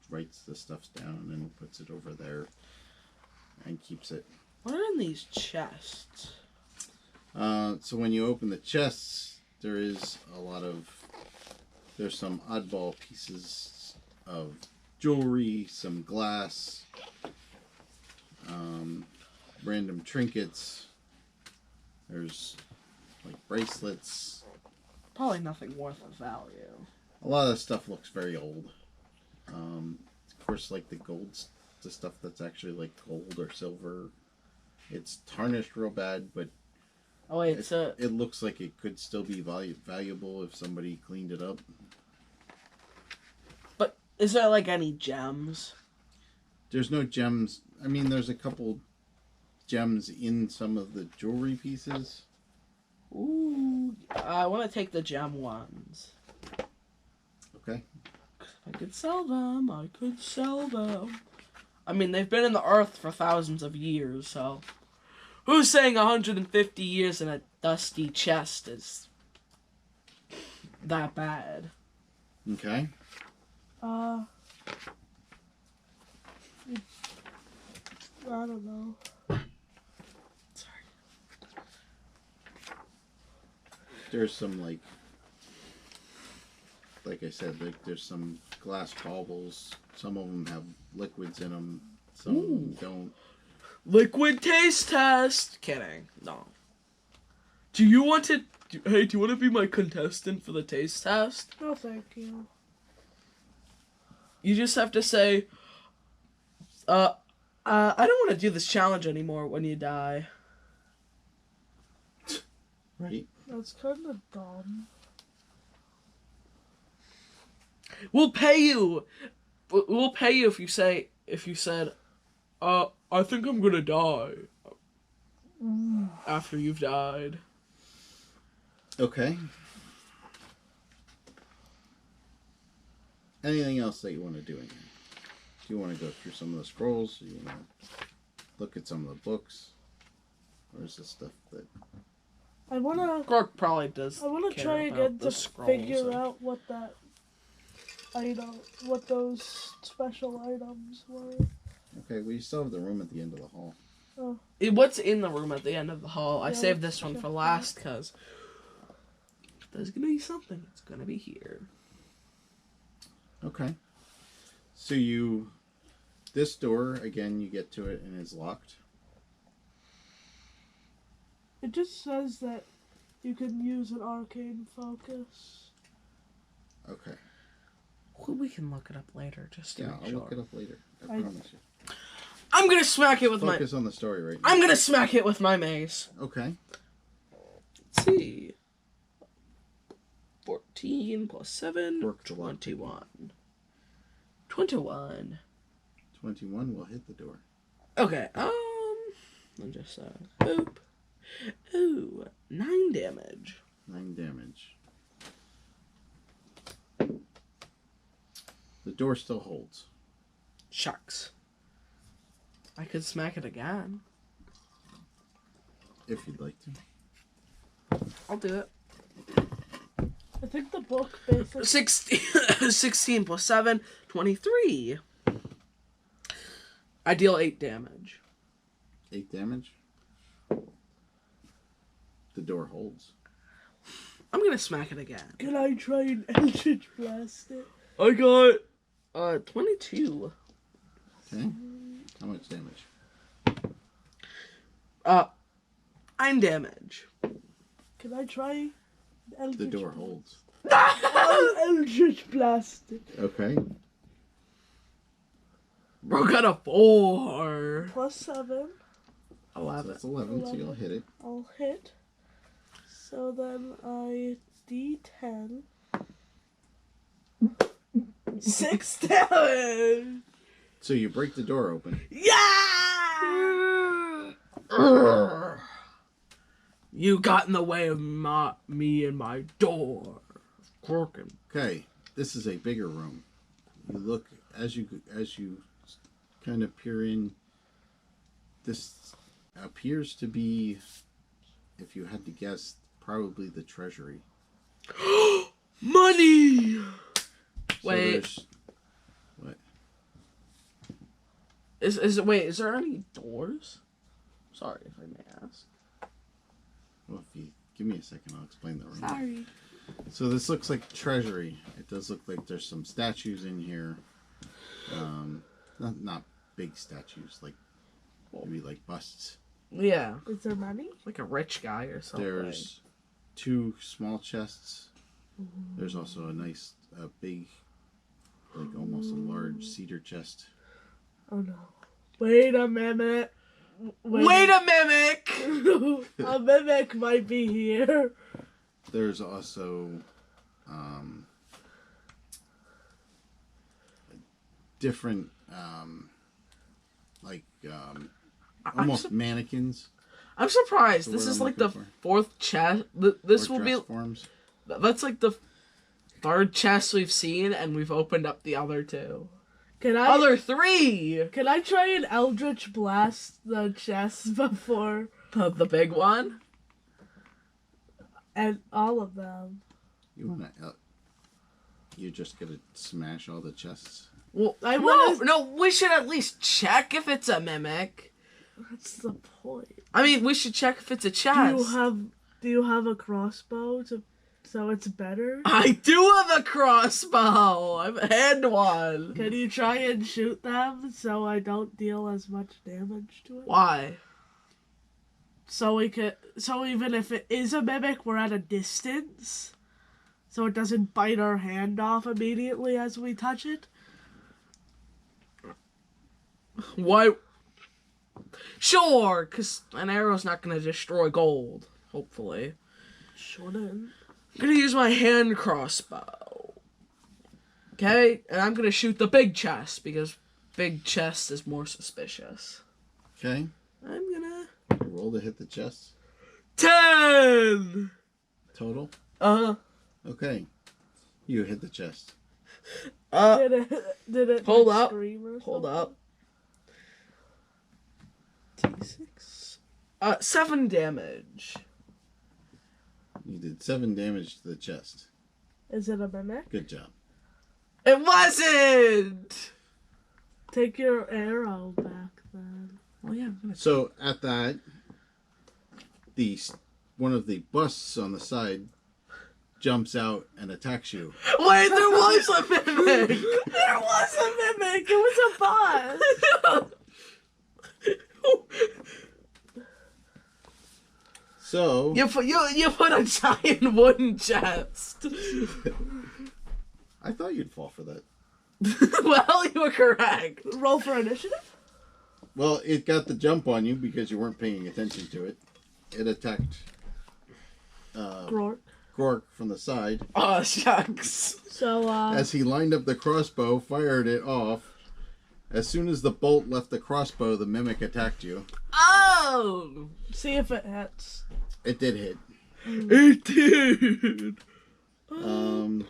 writes the stuff down and puts it over there and keeps it. What are in these chests? So when you open the chests, there's some oddball pieces of jewelry, some glass, random trinkets. There's like bracelets. Probably nothing worth of value. A lot of the stuff looks very old. Of course, like the stuff that's actually like gold or silver. It's tarnished real bad, but Oh wait, it looks like it could still be valuable if somebody cleaned it up. But is there like any gems? There's no gems. I mean, there's a couple gems in some of the jewelry pieces. Ooh, I want to take the gem ones. Okay. If I could sell them, I could sell them. I mean, they've been in the earth for thousands of years, so... Who's saying 150 years in a dusty chest is that bad? Okay. I don't know. Sorry. there's some like I said, there's some glass baubles. Some of them have liquids in them. Some of them don't. Liquid taste test. Kidding. No. Do you want to? Hey, do you want to be my contestant for the taste test? No, thank you. You just have to say, I don't want to do this challenge anymore when you die. Right. That's kind of dumb. We'll pay you. We'll pay you if you said, I think I'm gonna die. After you've died. Okay. Anything else that you want to do in here? Do you want to go through some of the scrolls? Do you want to look at some of the books? Or is this stuff that... I wanna. Grok probably does. I wanna care try about again the to scrolls figure and- out what that what those special items were. Okay, well you still have the room at the end of the hall. Oh, What's in the room at the end of the hall? I Yeah, saved let's this one check for that. last because there's gonna be something. It's gonna be here. Okay. So you... This door, again, you get to it and it's locked. it just says that you can use an arcane focus. Okay. Well, we can look it up later, just to Yeah, make I'll sure. look it up later. I I- promise you. I'm gonna smack it with my. Focus on the story right now. I'm gonna smack it with my mace. Okay. Let's see. 14 plus 7. Work the lock. 21. 21. 21 will hit the door. Okay. Let me just boop. Ooh, 9 damage. 9 damage. The door still holds. Shucks. I could smack it again. If you'd like to. I'll do it. I think the book basically. 16 plus 7, 23. I deal 8 damage. 8 damage. The door holds. I'm gonna smack it again. Can I try and Eldritch Blast it? I got 22. Okay. How much damage? 9 damage. Can I try Eldritch? The door holds. Eldritch Blast it. Okay. Bro got a 4. Plus 7. 11. That's 11, so you'll hit it. I'll hit. So then I D10. 6 damage. So you break the door open. Yeah! You got in the way of me and my door. Croaking. Okay. This is a bigger room. You look as you kind of peer in. This appears to be, if you had to guess, probably the treasury. Money! So Wait. there's- What? Wait, is there any doors? Sorry if I may ask. Well, if you give me a second, I'll explain the room. Sorry. So this looks like treasury. It does look like there's some statues in here. Not big statues, like maybe like busts. Yeah, Is there money? like a rich guy or something. There's 2 small chests. There's also a nice, big, like almost a large cedar chest. Oh no. Wait a minute. Wait a mimic! A mimic might be here. There's also different, almost mannequins. I'm surprised. The This word is I'm like the looking 4th chest. This or will be. dress forms. That's like the 3rd chest we've seen, and we've opened up the other 2. Can I? Other 3! Can I try and Eldritch Blast the chest before The big one? and all of them? You wanna? You're just gonna smash all the chests. Well, I wanna- no, we should at least check if it's a mimic. That's the point. I mean, we should check if it's a Do chest. you have Do you have a crossbow so it's better? I do have a crossbow. I've had one. Can you try and shoot them so I don't deal as much damage to it? Why? So even if it is a mimic, we're at a distance. So it doesn't bite our hand off immediately as we touch it. Why? Sure, because an arrow's not going to destroy gold, hopefully. Shouldn't. I'm going to use my hand crossbow. Okay? And I'm going to shoot the big chest, because big chest is more suspicious. Okay. I'm going to... Roll to hit the chest. 10! Total? Uh-huh. Okay. You hit the chest. Did it Hold like, up. scream or Hold something? up. T6. 7 damage. You did 7 damage to the chest. Is it a mimic? Good job. It wasn't! Take your arrow back then. Oh, yeah. So at that, one of the busts on the side jumps out and attacks you. Wait, there was a mimic! There was a mimic! It was a boss! So You put a giant wooden chest. I thought you'd fall for that. Well, you were correct. Roll for initiative? Well, it got the jump on you because you weren't paying attention to it. It attacked Gork from the side. Oh, shucks. So, As he lined up the crossbow, fired it off. As soon as the bolt left the crossbow, the mimic attacked you. Oh! see if it hits. It did hit. It did. Alright,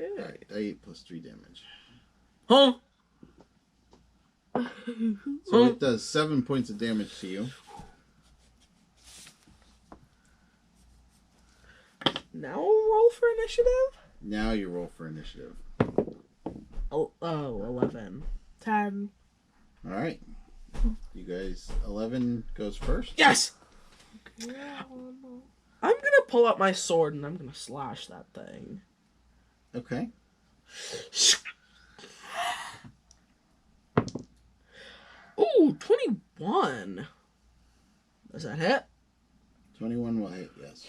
Okay. 8 plus 3 damage. Huh? So it does 7 points of damage to you. Now roll for initiative? Now you roll for initiative. Oh, 11. 10. Alright. You guys, 11 goes first. Yes! Yeah, I'm gonna pull out my sword and I'm gonna slash that thing. Okay. Ooh, 21. Does that hit? 21 will hit, yes.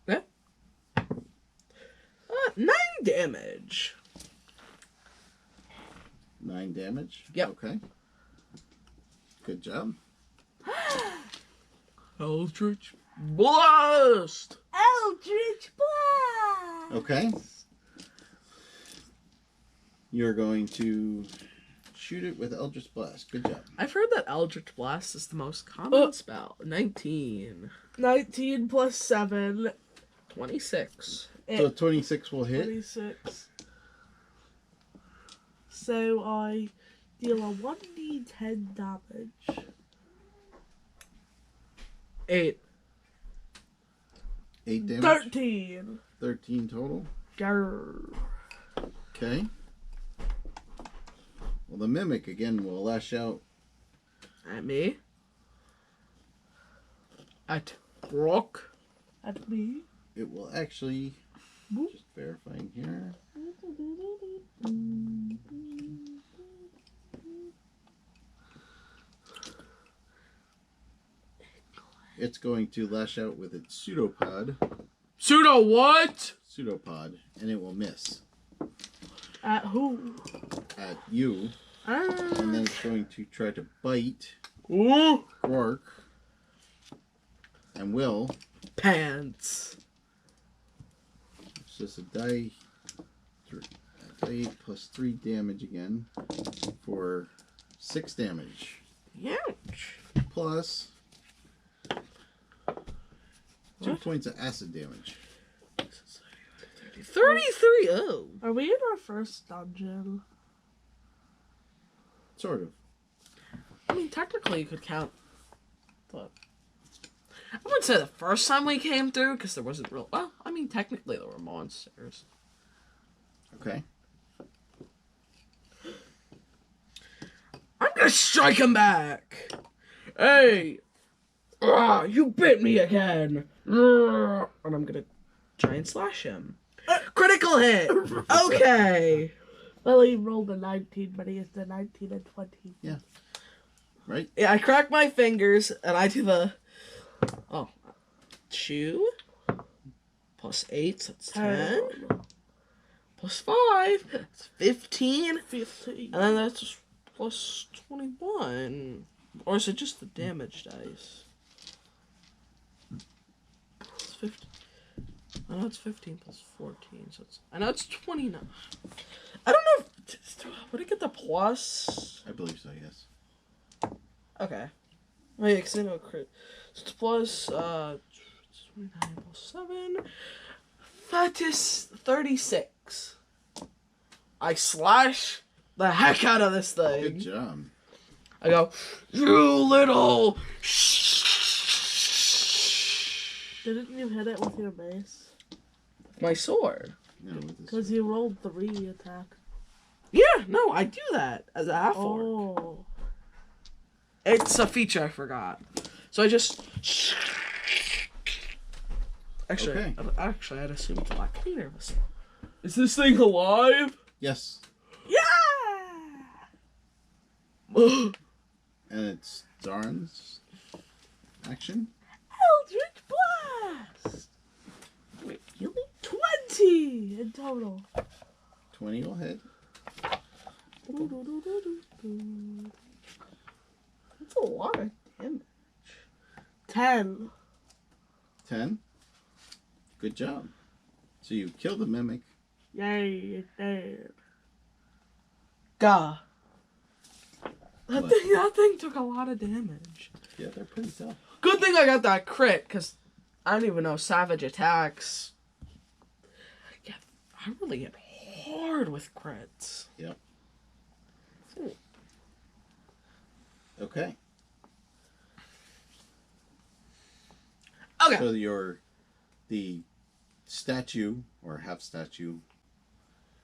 Okay. 9 damage. 9 damage? Yep. Okay. Good job. Eldritch Blast! Eldritch Blast! Okay. You're going to shoot it with Eldritch Blast. Good job. I've heard that Eldritch Blast is the most common spell. 19. 19 plus 7. 26. So 26 will hit. 26. So I deal a 1d10 damage. 8. 8 damage. 13. 13 total. Grr. Okay. Well, the mimic again will lash out. At me. At Rock. At me. It will actually, just verifying here. It's going to lash out with its pseudopod. Pseudo what? Pseudopod, and it will miss At who? at you. And then it's going to try to bite Ooh. Gork and Will. Pants. It's just a die 8 plus 3 damage again for 6 damage. Ouch. Plus 2 points of acid damage. 33. Oh. Are we in our first dungeon? Sort of. I mean, technically you could count. But I wouldn't say the first time we came through because there wasn't real. Well, I mean, technically there were monsters. Okay. I'm gonna strike him back. Hey, Ah, you bit me again. And I'm gonna try and slash him. Critical hit. Okay. Well, he rolled a 19, but he is the 19 and 20. Yeah. Right? Yeah, I crack my fingers and I do the 2 plus 8, so that's 10. Plus 5, that's 15. 15. And then that's plus 21. Or is it just the damage dice? It's 15. I know it's 15 plus 14, so it's... I know it's 29. I don't know if... Would it get the plus? I believe so, yes. Okay. Wait, because I know crit. So it's plus, 29 plus 7. That is 36. I slash the heck out of this thing. Good job. I go, you little... Didn't you hit it with your mace? My sword. No, with this Because you rolled 3 attack. Yeah, no, I do that as a half orc. Oh. It's a feature I forgot. So I just... Actually, Okay. I'd assume it's a lot cleaner. Is this thing alive? Yes. Yeah! And it's Zarin's action. Eldritch Blast! Wait, really? 20 in total. 20 will hit. That's a lot of damage. 10. 10. Good job. So you kill the mimic. Yay, you did. Gah. That What? thing took a lot of damage. Yeah, they're pretty tough. Good thing I got that crit, because I don't even know savage attacks. Yeah, I really get hard with crits. Yep. Okay. Okay. So the statue or half statue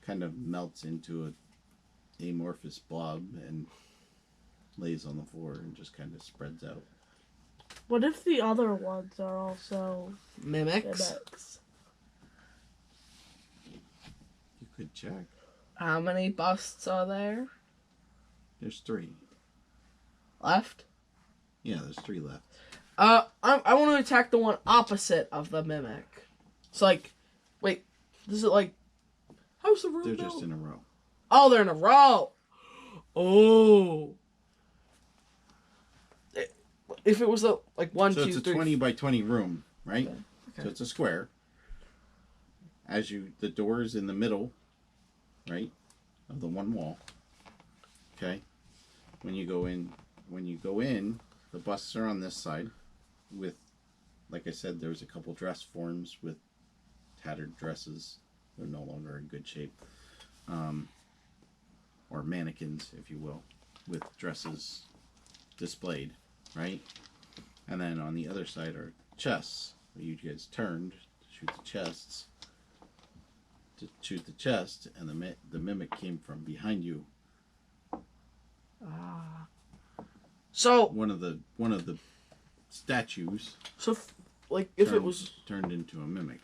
kind of melts into a amorphous blob and lays on the floor and just kind of spreads out. What if the other ones are also Mimics. mimics? You could check. How many busts are there There's 3. left? Yeah, there's 3 left. I want to attack the one opposite of the mimic. It's like, wait, is it like, how's the room They're built? just in a row. Oh, they're in a row. Oh. If it was a, like 1, So 2, it's a 3. 20 by 20 room, right? Okay. So it's a square. The door is in the middle, right, of the one wall. Okay. When you go in, the busts are on this side with, like I said, there's a couple dress forms with tattered dresses. They're no longer in good shape. Or mannequins, if you will, with dresses displayed, right? And then on the other side are chests. You guys turned to shoot the chests. To shoot the chest, and the mimic came from behind you. So One of the statues. So, if it was turned into a mimic.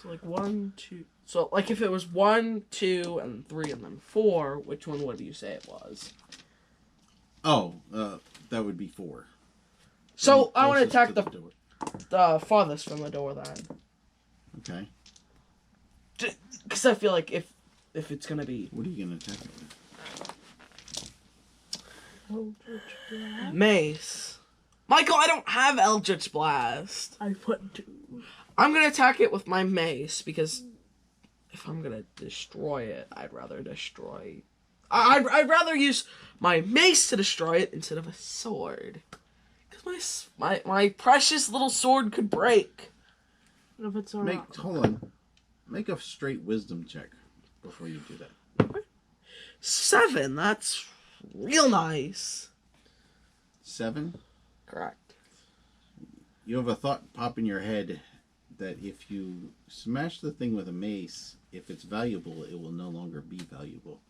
so like 1, 2. So like if it was 1, 2, and 3, and then 4, which one would you say it was? Oh, that would be 4. So I want to Closest attack to door. the farthest from the door then, Okay. because I feel like if it's gonna be What are you gonna attack it with? Eldritch Blast. mace. Michael, I don't have Eldritch Blast. I put 2. I'm gonna attack it with my mace because if I'm gonna destroy it, I'd rather destroy. I'd rather use my mace to destroy it instead of a sword, because my precious little sword could break. What if it's a rock? Hold on. Make a straight wisdom check before you do that. 7. That's real nice. 7. Correct. You have a thought pop in your head that if you smash the thing with a mace, if it's valuable, it will no longer be valuable.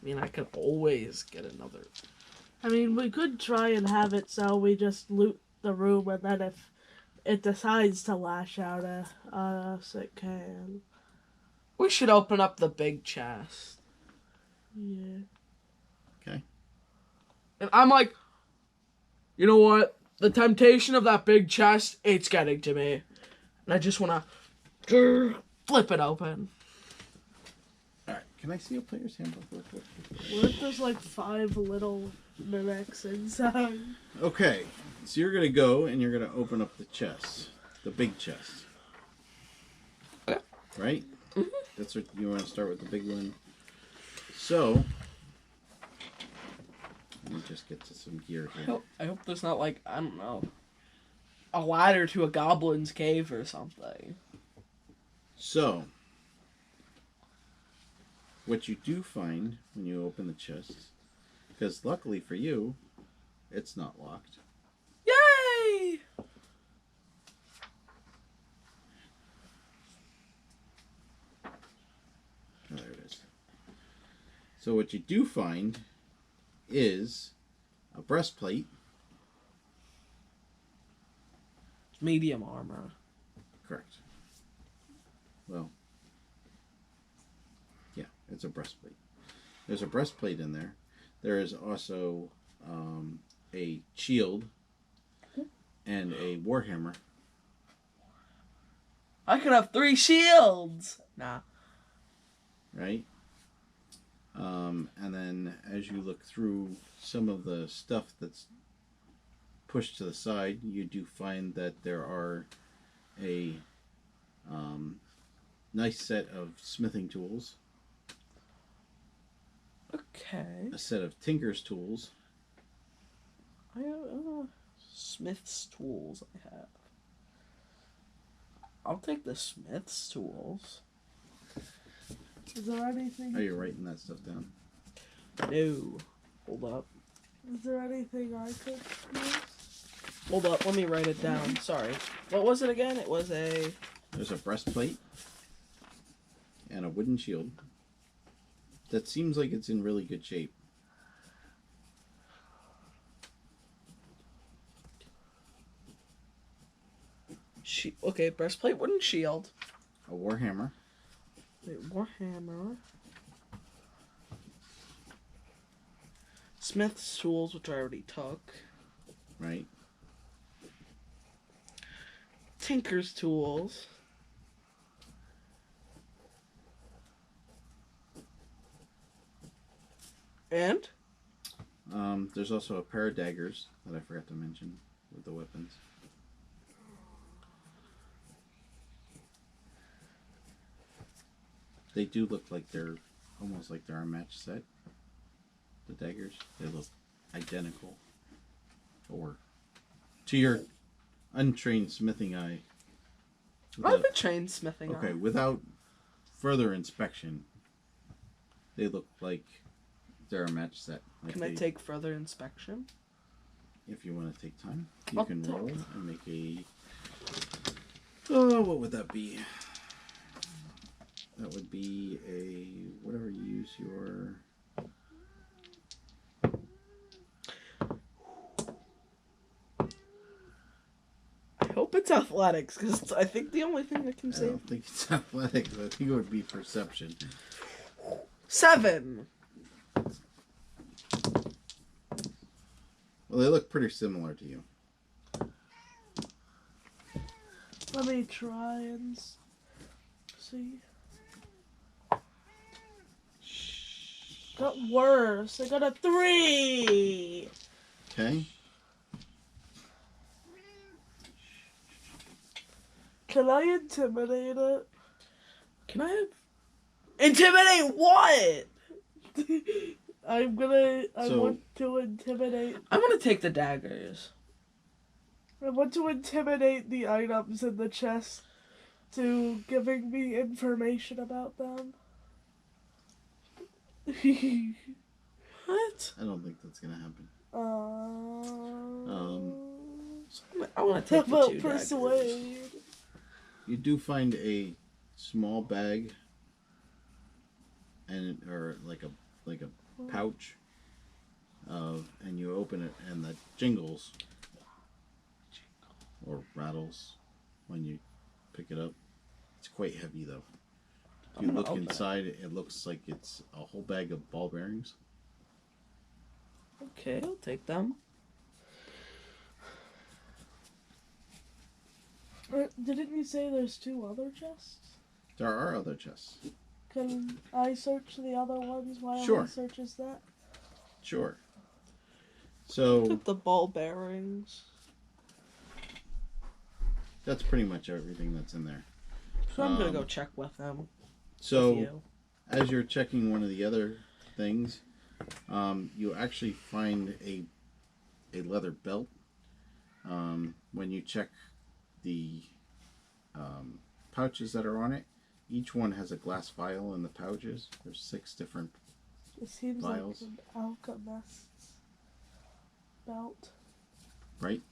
I mean, I could always get another. I mean, we could try and have it so we just loot the room, and then if it decides to lash out at us, it can. We should open up the big chest. Yeah. Okay. And I'm like, you know what? The temptation of that big chest, it's getting to me. And I just want to flip it open. Alright, can I see a player's handbook real quick? What if there's like 5 little mimics inside? Okay, so you're going to go and you're going to open up the chest. The big chest. Okay. Right? Mm-hmm. That's what you want to start with, the big one. So, let me just get to some gear here. I hope there's not like, I don't know, a ladder to a goblin's cave or something. So, what you do find when you open the chest, because luckily for you, it's not locked. Yay! Oh, there it is. So what you do find is a breastplate. Medium armor. Correct. Well, yeah, it's a breastplate. There's a breastplate in there. There is also a shield and a warhammer. I could have 3 shields! Nah. Right? And then as you look through some of the stuff that's pushed to the side, you do find that there are a nice set of smithing tools, Okay. a set of tinker's tools, Smith's tools I have. I'll take the Smith's tools. Is there anything? Are you writing that stuff down? No. Hold up. Is there anything I could use? Hold up, let me write it down. Sorry. What was it again? It was a... There's a breastplate and a wooden shield that seems like it's in really good shape. Okay, breastplate, wooden shield. A warhammer. Wait, warhammer. Smith's tools, which I already took. Right? Tinker's tools. And? There's also a pair of daggers that I forgot to mention with the weapons. They do look like they're almost like they're a match set. The daggers, they look identical. Or to your untrained smithing eye. I have a chain smithing Okay, on. without further inspection, they look like they're a match set. Like Can I take further inspection? If you want to take time, you I'll can take roll and make a... Oh, what would that be? That would be a... Whatever you use your... I hope it's athletics, because I think the only thing I can I say... don't think it's athletics. I think it would be perception. 7! Well, they look pretty similar to you. Let me try and see. Got worse. I got a 3. Okay? Can I intimidate it? Can I have... Intimidate what? I want to intimidate. I want to take the daggers. I want to intimidate the items in the chest to giving me information about them. What? I don't think that's going to happen. I want to How take the about 2 persuade? daggers. You do find a small bag, and or like a pouch, and you open it, and that jingles or rattles when you pick it up. It's quite heavy though. If you look inside, it looks like it's a whole bag of ball bearings. Okay, I'll take them. Didn't you say there's 2 other chests? There are other chests. Can I search the other ones while Sure. he searches that? Sure. So Took the ball bearings. that's pretty much everything that's in there. So I'm gonna go check with them. So With you. as you're checking one of the other things, you actually find a leather belt. When you check the pouches that are on it, each one has a glass vial in the pouches. There's 6 different It seems vials. like an alchemist's belt. Right?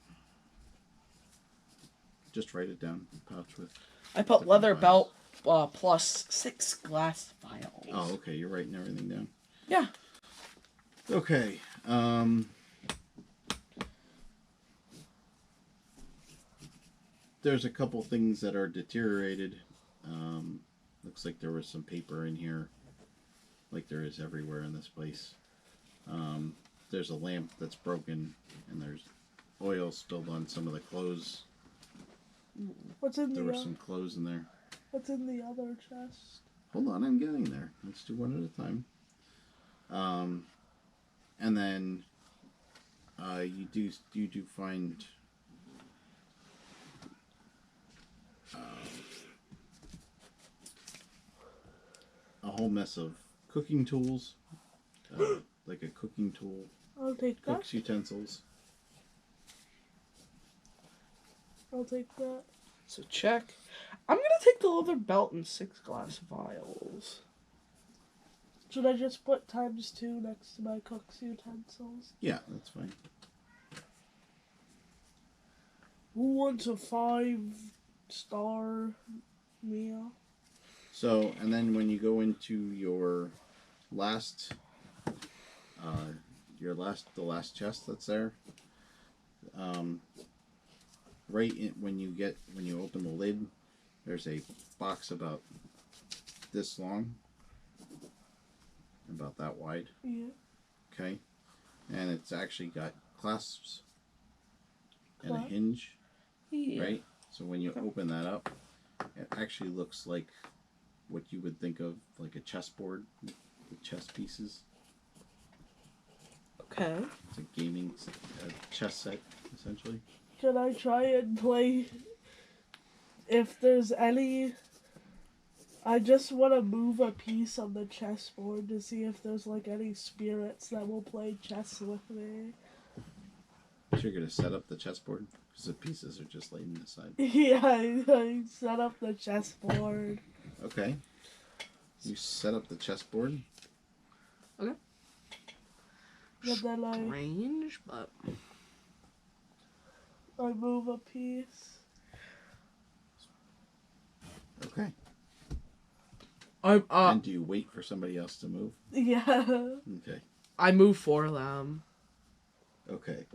Just write it down. Pouch with. I put different leather vials. belt plus 6 glass vials. Oh, okay. You're writing everything down. Yeah. Okay. There's a couple things that are deteriorated. Looks like there was some paper in here, like there is everywhere in this place. There's a lamp that's broken, and there's oil spilled on some of the clothes. What's in There the were some clothes in there. What's in the other chest? Hold on, I'm getting there. Let's do one at a time. And then you do find a whole mess of cooking tools, like a cooking tool, I'll take that. cook's utensils. I'll take that. So check. I'm gonna take the leather belt and 6 glass vials. Should I just put ×2 next to my cook's utensils? Yeah, that's fine. Who wants a 5-star meal? So, and then when you go into your last, the last chest that's there, when you open the lid, there's a box about this long, about that wide. Yeah. Okay, and it's actually got clasps and a Clasp? hinge, Yeah. right? So when you open that up, it actually looks like what you would think of like a chessboard with chess pieces. Okay. It's a gaming chess set, essentially. Can I try and play? If there's any, I just want to move a piece on the chessboard to see if there's like any spirits that will play chess with me. So you're gonna set up the chessboard because the pieces are just laying aside. Yeah, I set up the chessboard. Okay. You set up the chessboard. Okay. And then Strange, but I move a piece. Okay. I'm And do you wait for somebody else to move? Yeah. Okay. I move for them. Okay.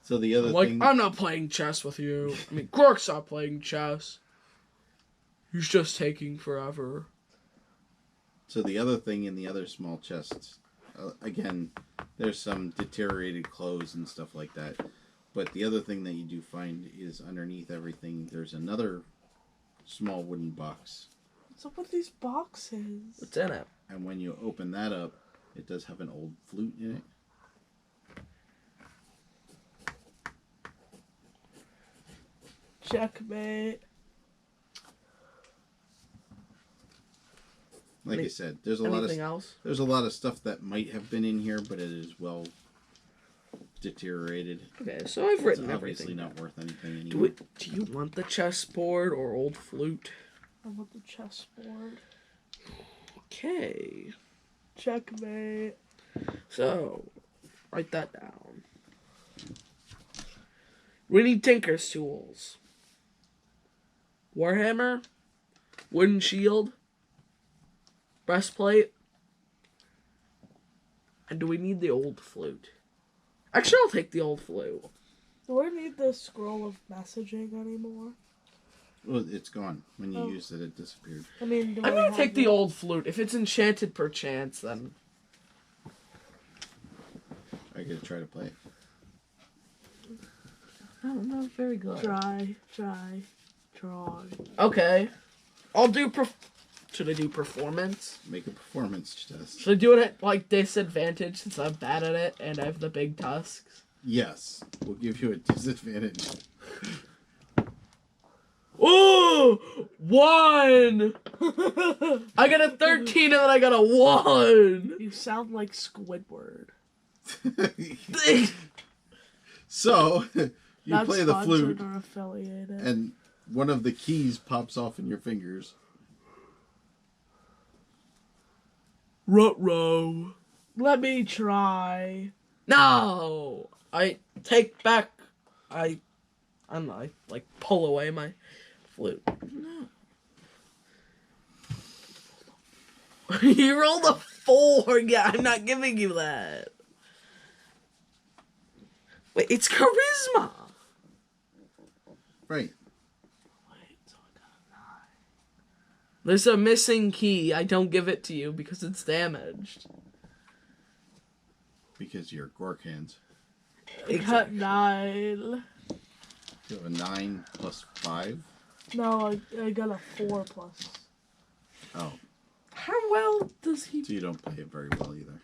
So the other I'm like, thing. I'm not playing chess with you. I mean, Gork's not playing chess. He's just taking forever. So the other thing in the other small chests, again, there's some deteriorated clothes and stuff like that. But the other thing that you do find is underneath everything, there's another small wooden box. What's up with these boxes? What's in it? And when you open that up, it does have an old flute in it. Checkmate. Like I said, there's a lot of else? there's a lot of stuff that might have been in here, but it is well deteriorated. Okay, so I've written It's obviously everything. not worth anything anymore. Do you want the chessboard or old flute? I want the chessboard. Okay. Checkmate. So, write that down. We need Tinker's tools. Warhammer, wooden shield, breastplate, And do we need the old flute? Actually, I'll take the old flute. Do we need the scroll of messaging anymore? Well, it's gone. When you used it, it disappeared. I mean, do I'm we gonna have take the old flute. If it's enchanted perchance, then... I gotta try to play it. No, not very good. Try. Okay. I'll do Should I do performance? Make a performance test. Should I do it at, like, disadvantage since I'm bad at it and I have the big tusks? Yes. We'll give you a disadvantage. Ooh! 1! I got a 13 and then I got a 1! You sound like Squidward. So, you Not play the flute, or affiliated. and one of the keys pops off in your fingers. Ruh-roh. Let me try. No! I take back... I don't know, I, like, pull away my flute. No. You rolled a 4! Yeah, I'm not giving you that. Wait, it's charisma! Right. Wait, so I got a 9. There's a missing key. I don't give it to you because it's damaged. Because you're Gork hands. I got 9. You have a 9 plus 5. No, I got a 4 plus. Oh, How well does he... so you don't play it very well either.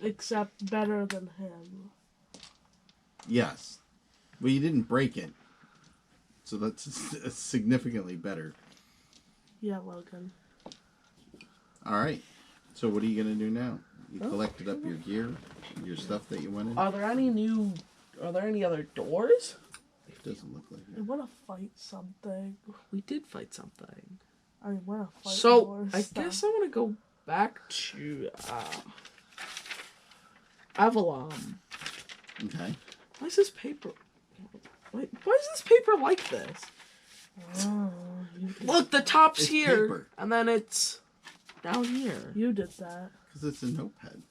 Except better than him. Yes. Well, you didn't break it. So that's significantly better. Yeah, Logan. Alright. So what are you going to do now? You collected up your gear, your stuff that you went in? Are there any other doors? It doesn't look like I it. want to fight something. We did fight something. I want to fight So, more I stuff. guess I want to go back to, Avalon. Okay. Why is this paper... Wait, why is this paper like this? Oh, you did, Look, the top's It's here, paper. and then it's down here. you did that. Because it's a notepad.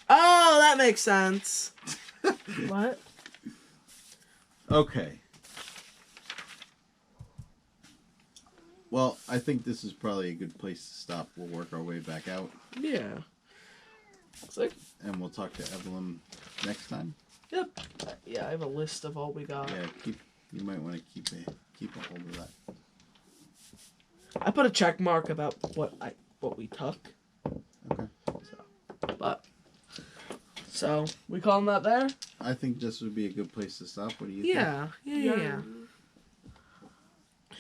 Oh, that makes sense. What? Okay. Well, I think this is probably a good place to stop. We'll work our way back out, Yeah. Looks like... and we'll talk to Evelyn next time. Yep. Yeah, I have a list of all we got. Yeah, you might want to keep a hold of that. I put a check mark about what we took. Okay. So we calling that there? I think this would be a good place to stop. What do you think? Yeah.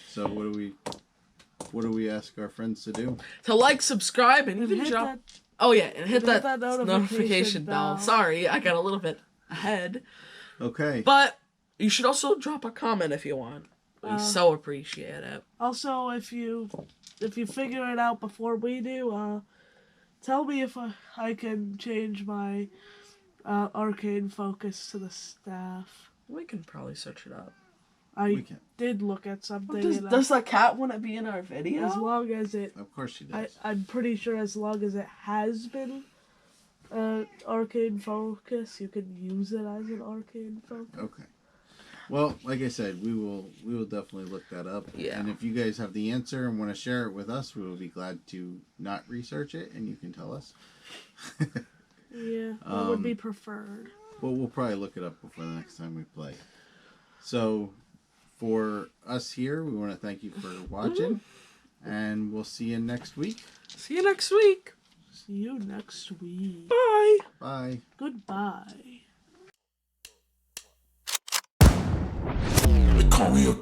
So what do we ask our friends to do? To like, subscribe, and even hit drop. that, Oh yeah, and hit hit that, that notification bell. bell. Sorry, I got a little bit ahead. Okay. But you should also drop a comment if you want. We so appreciate it. also, if you figure it out before we do, tell me if I can change my arcane focus to the staff. We can probably search it up. We I can. did look at something. and Does the cat want to be in our video? as long as it, Of course she does. I'm pretty sure as long as it has been arcane focus, you can use it as an arcane focus. Okay. Well, like I said, we will definitely look that up. Yeah. And if you guys have the answer and want to share it with us, we will be glad to not research it, and you can tell us. Yeah, that would be preferred. But we'll probably look it up before the next time we play. So, for us here, we want to thank you for watching, and we'll see you next week. See you next week. See you next week. Bye. Bye. Goodbye. They call me a